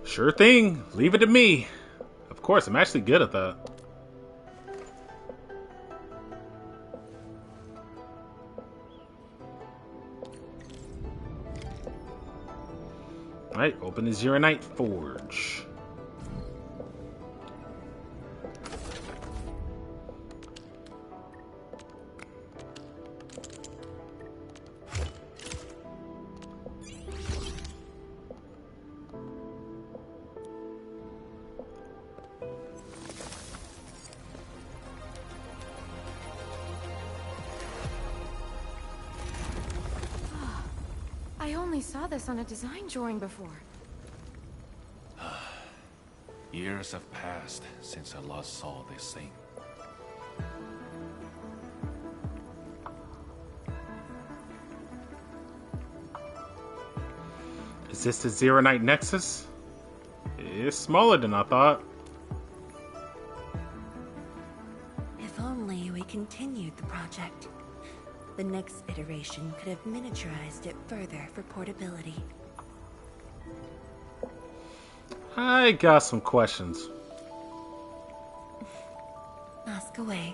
Sure thing. Leave it to me. Of course, I'm actually good at that. Alright, open the Zeronite Forge. I only saw this on a design drawing before. Years have passed since I last saw this thing. Is this the Zeronite Nexus? It's smaller than I thought. If only we continued the project. The next iteration could have miniaturized it further for portability. I got some questions. Ask away.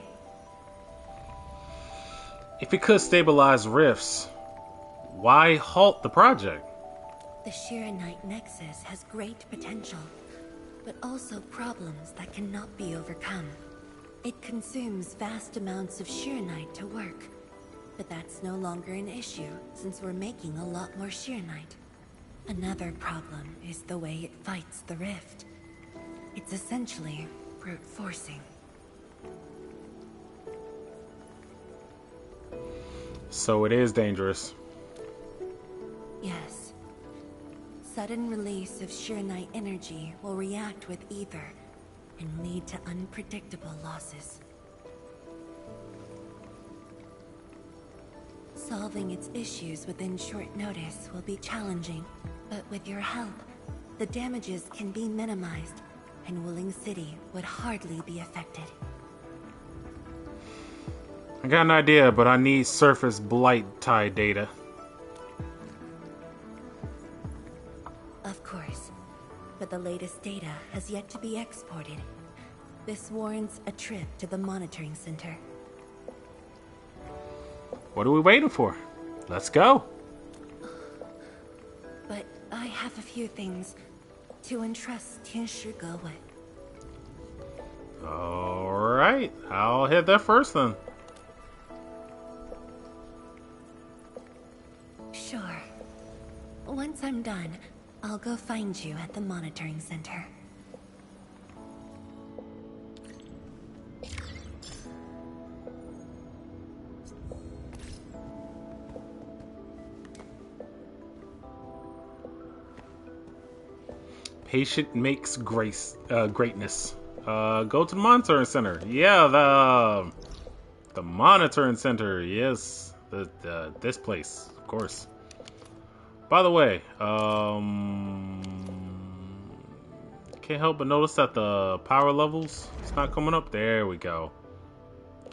If it could stabilize rifts, why halt the project? The Shiranite Nexus has great potential, but also problems that cannot be overcome. It consumes vast amounts of Shiranite to work, but that's no longer an issue since we're making a lot more Shiranite. Another problem is the way it fights the rift. It's essentially brute forcing. So it is dangerous. Yes. Sudden release of Shiranite energy will react with ether and lead to unpredictable losses. Solving its issues within short notice will be challenging, but with your help, the damages can be minimized, and Wooling City would hardly be affected. I got an idea, but I need surface blight tie data. Of course, but the latest data has yet to be exported. This warrants a trip to the monitoring center. What are we waiting for? Let's go. But I have a few things to entrust Tianshi Ge with. Alright, I'll hit that first then. Sure. Once I'm done, I'll go find you at the monitoring center. Patient makes greatness. Go to the monitoring center. Yeah, the monitoring center. Yes, this place, of course. By the way, can't help but notice that the power levels it's not coming up. There we go.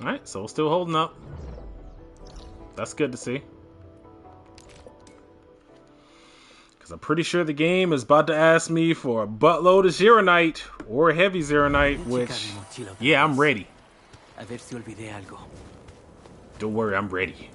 All right, so still holding up. That's good to see. Because I'm pretty sure the game is about to ask me for a buttload of Zeronite or heavy Zeronite, which, yeah, I'm ready. Don't worry, I'm ready.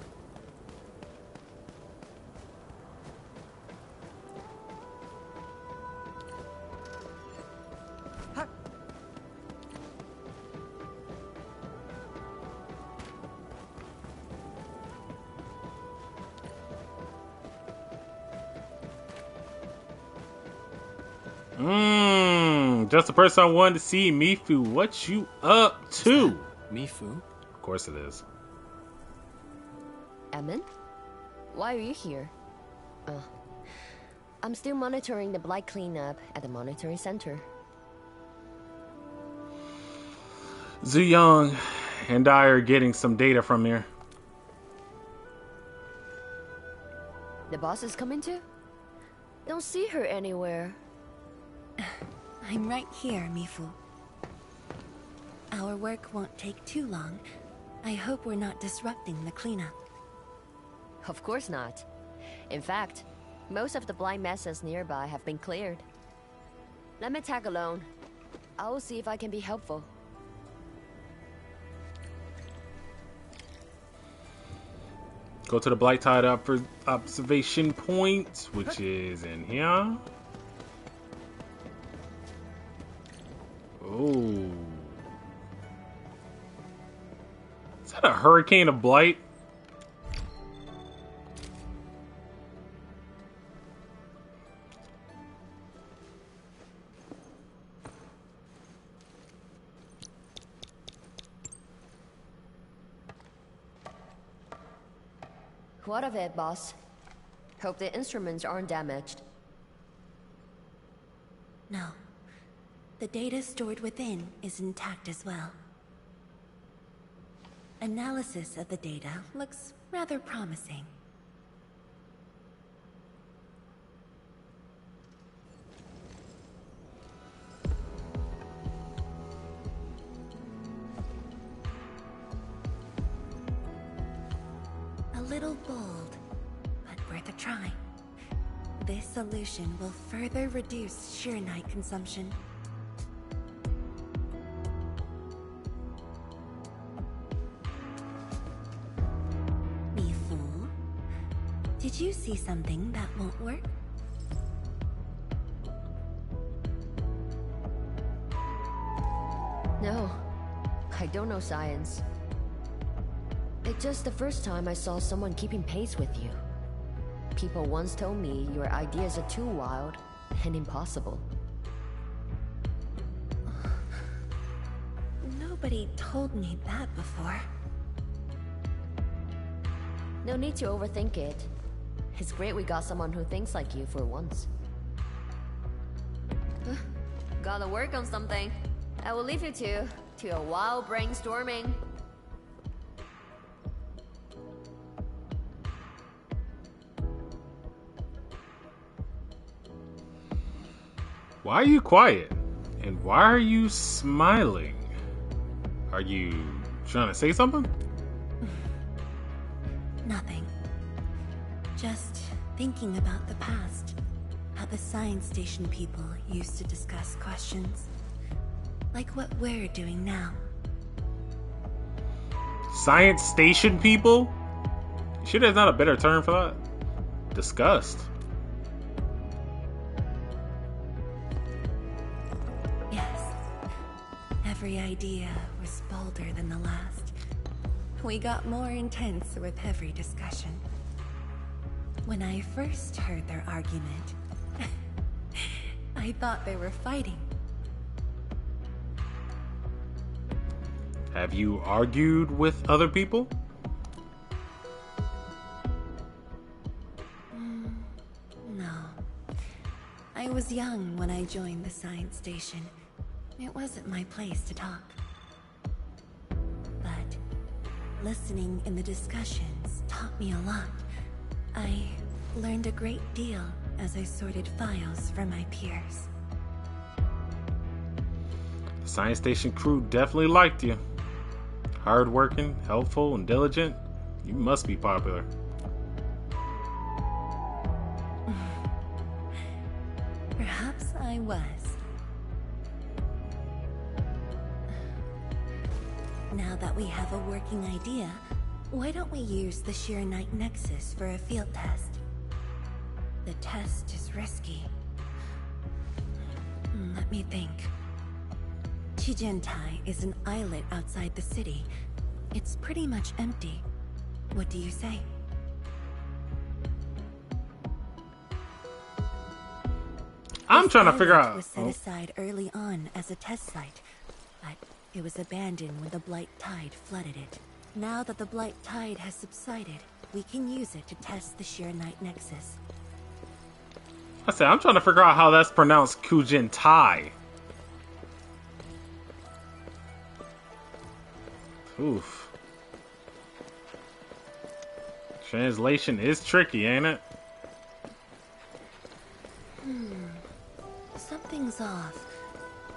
Just the person I wanted to see. Mifu, what you up to? Mifu? Of course it is. Emin? Why are you here? I'm still monitoring the blight cleanup at the monitoring center. Zuyang and I are getting some data from here. The boss is coming too? Don't see her anywhere. I'm right here, Mifu. Our work won't take too long. I hope we're not disrupting the cleanup. Of course not. In fact, most of the blind messes nearby have been cleared. Let me tag along. I'll see if I can be helpful. Go to the Blight Tide observation point, which is in here. Oh. Is that a hurricane of blight? What of it, boss? Hope the instruments aren't damaged. No. The data stored within is intact as well. Analysis of the data looks rather promising. A little bold, but worth a try. This solution will further reduce Shirenite consumption. Did you see something that won't work? No, I don't know science. It's just the first time I saw someone keeping pace with you. People once told me your ideas are too wild and impossible. Nobody told me that before. No need to overthink it. It's great we got someone who thinks like you for once. Gotta work on something. I will leave you to a wild brainstorming. Why are you quiet? And why are you smiling? Are you trying to say something? Nothing. Just thinking about the past. How the science station people used to discuss questions. Like what we're doing now. Science station people? You sure there's not a better term for that? Disgust. Yes. Every idea was bolder than the last. We got more intense with every discussion. When I first heard their argument, I thought they were fighting. Have you argued with other people? No. I was young when I joined the science station. It wasn't my place to talk. But listening in the discussions taught me a lot. I learned a great deal as I sorted files for my peers. The science station crew definitely liked you. Hardworking, helpful, and diligent. You must be popular. Perhaps I was. Now that we have a working idea, why don't we use the Shirenite Nexus for a field test? The test is risky. Let me think. Chijentai is an islet outside the city. It's pretty much empty. What do you say? I'm trying to figure out. It was set aside early on as a test site, but it was abandoned when the Blight Tide flooded it. Now that the Blight Tide has subsided, we can use it to test the Shirenite Nexus. I said, I'm trying to figure out how that's pronounced Kujintai. Oof. Translation is tricky, ain't it? Something's looks off.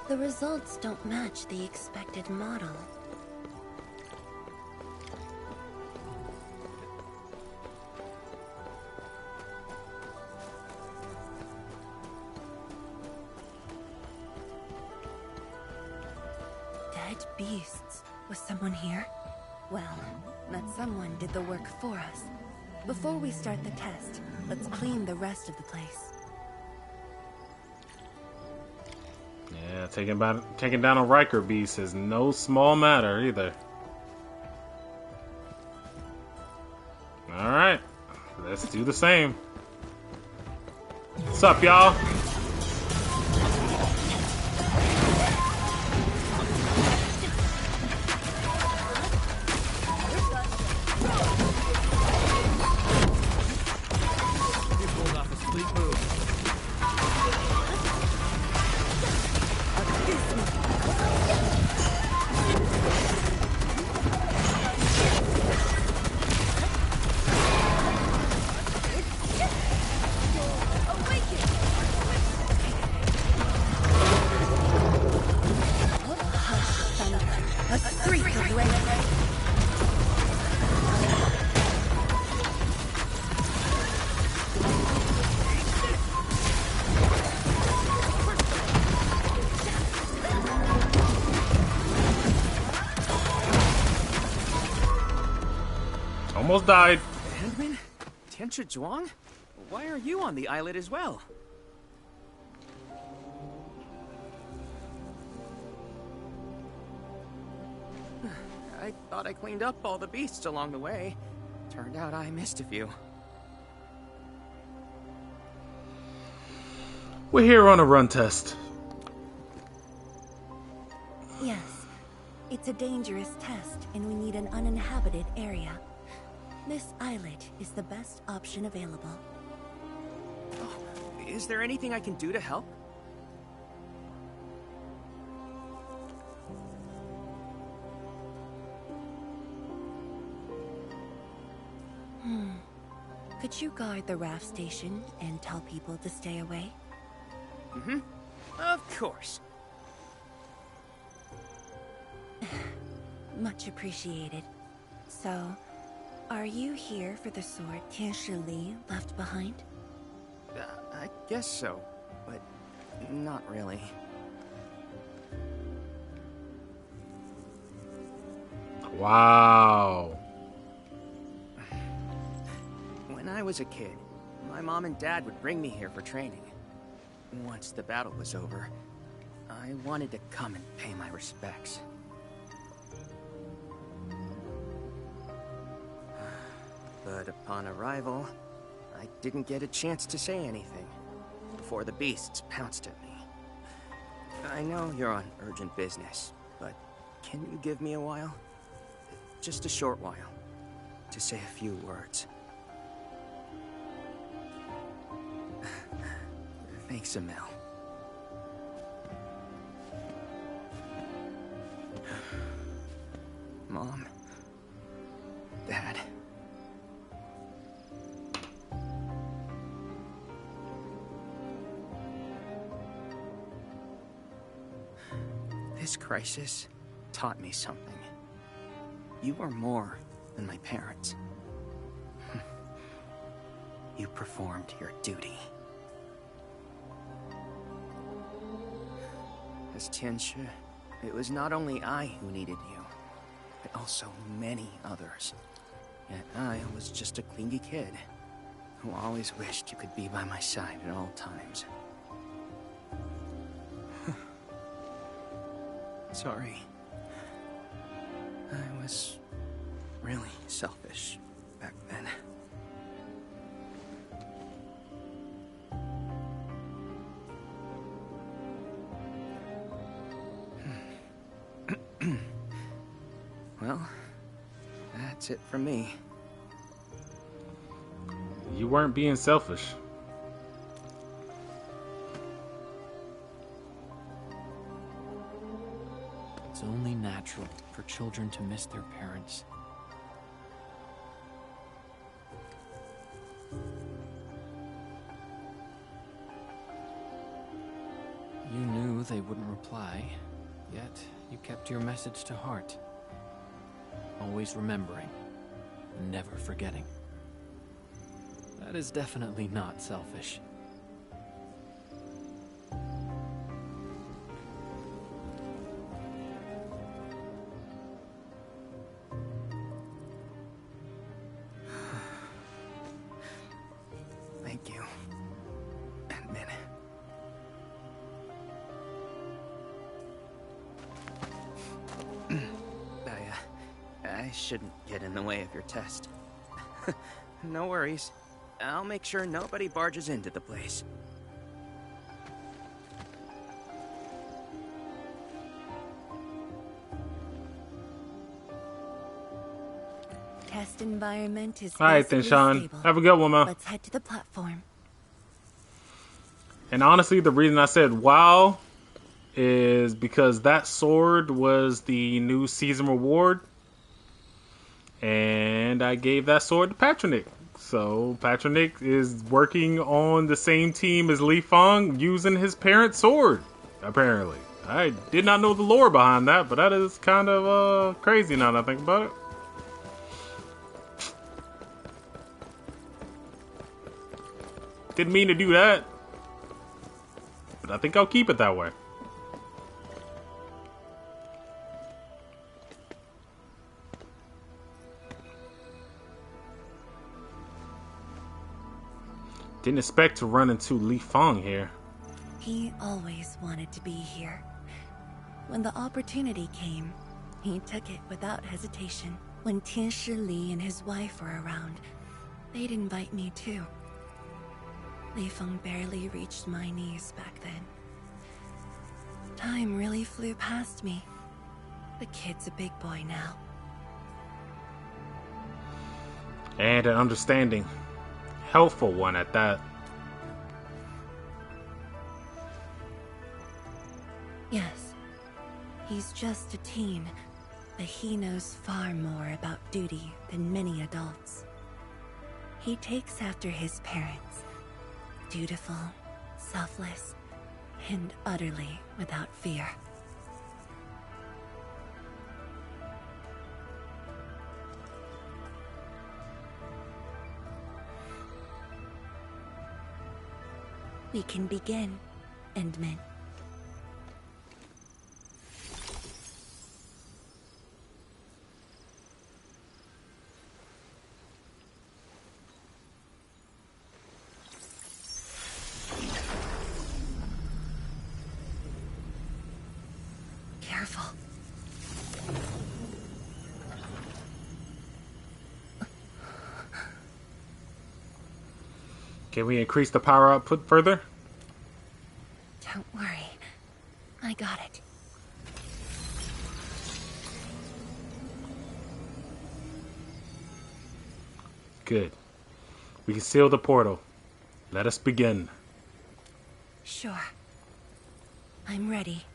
The results don't match the expected model. Dead beasts. Was someone here? Well, that someone did the work for us. Before we start the test, let's clean the rest of the place. Yeah, taking down a Riker beast is no small matter either. Alright, let's do the same. What's up, y'all? Almost died. Handman? Tianchi Zhuang? Why are you on the islet as well? I thought I cleaned up all the beasts along the way. Turned out I missed a few. We're here on a run test. Yes. It's a dangerous test, and we need an uninhabited area. This islet is the best option available. Oh, is there anything I can do to help? Could you guard the raft station and tell people to stay away? Mm-hmm. Of course. Much appreciated. So, are you here for the sword Tianshi Li left behind? I guess so, but not really. Wow. When I was a kid, my mom and dad would bring me here for training. Once the battle was over, I wanted to come and pay my respects. But upon arrival, I didn't get a chance to say anything before the beasts pounced at me. I know you're on urgent business, but can you give me a while? Just a short while, to say a few words. Thanks, Amel. Mom. Dad. This crisis taught me something. You are more than my parents. You performed your duty. As Tianshi, it was not only I who needed you, but also many others. Yet I was just a clingy kid who always wished you could be by my side at all times. Sorry. I was really selfish back then. Well, that's it from me. You weren't being selfish. It's only natural for children to miss their parents. You knew they wouldn't reply, yet you kept your message to heart. Always remembering, never forgetting. That is definitely not selfish. Thank you. Admin. I shouldn't get in the way of your test. No worries. I'll make sure nobody barges into the place. Test environment is all right then, basically Sean. stable. Have a good one, man. Let's head to the platform. And honestly, the reason I said wow is because that sword was the new season reward. And I gave that sword to Patronic. So Patronic is working on the same team as Li Fang using his parents' sword, apparently. I did not know the lore behind that, but that is kind of crazy now that I think about it. Didn't mean to do that, but I think I'll keep it that way. Didn't expect to run into Li Fang here. He always wanted to be here. When the opportunity came, he took it without hesitation. When Tianshi Li and his wife were around, they'd invite me too. Li Feng barely reached my knees back then. Time really flew past me. The kid's a big boy now. And an understanding. Helpful one at that. Yes. He's just a teen, but he knows far more about duty than many adults. He takes after his parents. Dutiful, selfless, and utterly without fear. We can begin, Endman. Careful. Can we increase the power output further? Don't worry. I got it. Good. We can seal the portal. Let us begin. Sure. I'm ready.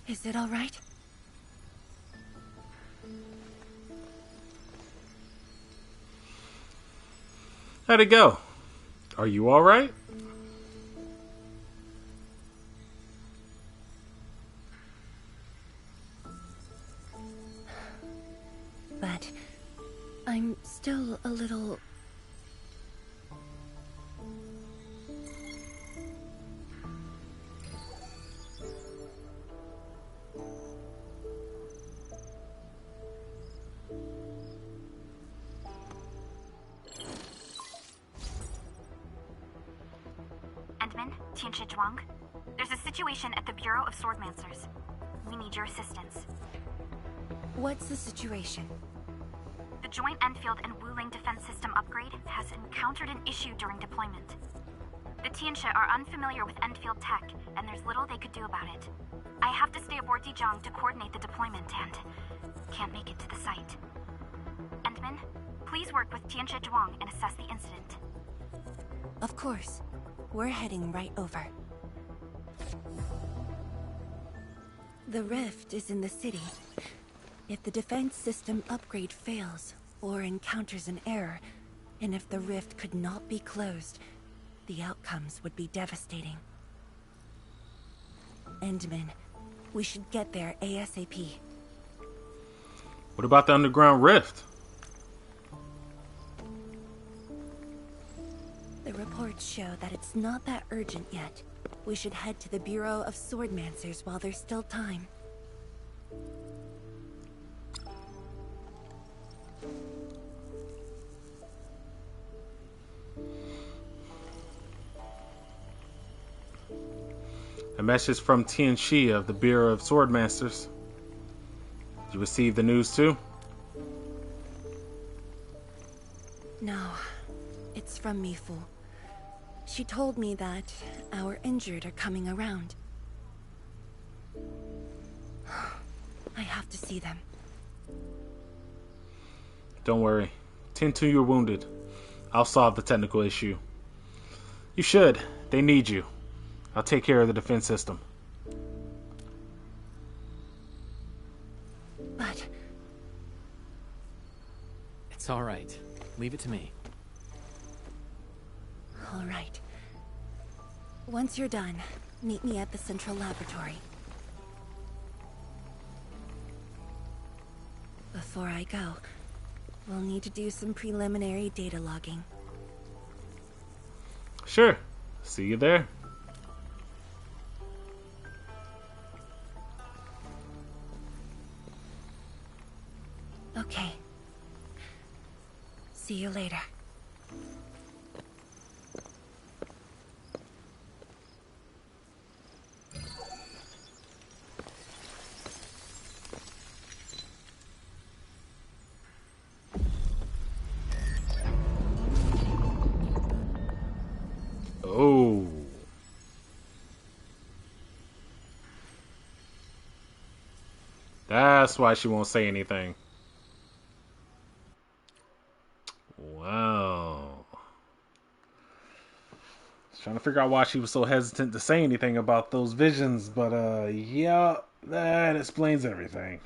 Is it all right? How'd it go? Are you all right? But I'm still a little... Endman, Tianshi Zhuang. There's a situation at the Bureau of Swordmancers. We need your assistance. What's the situation? The joint Endfield and Wuling defense system upgrade has encountered an issue during deployment. The Tianshi are unfamiliar with Endfield tech, and there's little they could do about it. I have to stay aboard Dijiang to coordinate the deployment and can't make it to the site. Endman, please work with Tianshi Zhuang and assess the incident. Of course. We're heading right over. The rift is in the city. If the defense system upgrade fails, or encounters an error, and if the rift could not be closed, the outcomes would be devastating. Endman, we should get there ASAP. What about the underground rift? The reports show that it's not that urgent yet. We should head to the Bureau of Swordmancers while there's still time. A message from Tianxi of the Bureau of Swordmasters. Did you receive the news too? No, it's from Mifu. She told me that our injured are coming around. I have to see them. Don't worry. Tend to your wounded. I'll solve the technical issue. You should. They need you. I'll take care of the defense system. But... It's all right. Leave it to me. All right. Once you're done, meet me at the central laboratory. Before I go, we'll need to do some preliminary data logging. Sure. See you there. Okay. See you later. Oh. That's why she won't say anything. Wow. Trying to figure out why she was so hesitant to say anything about those visions, but yeah, that explains everything.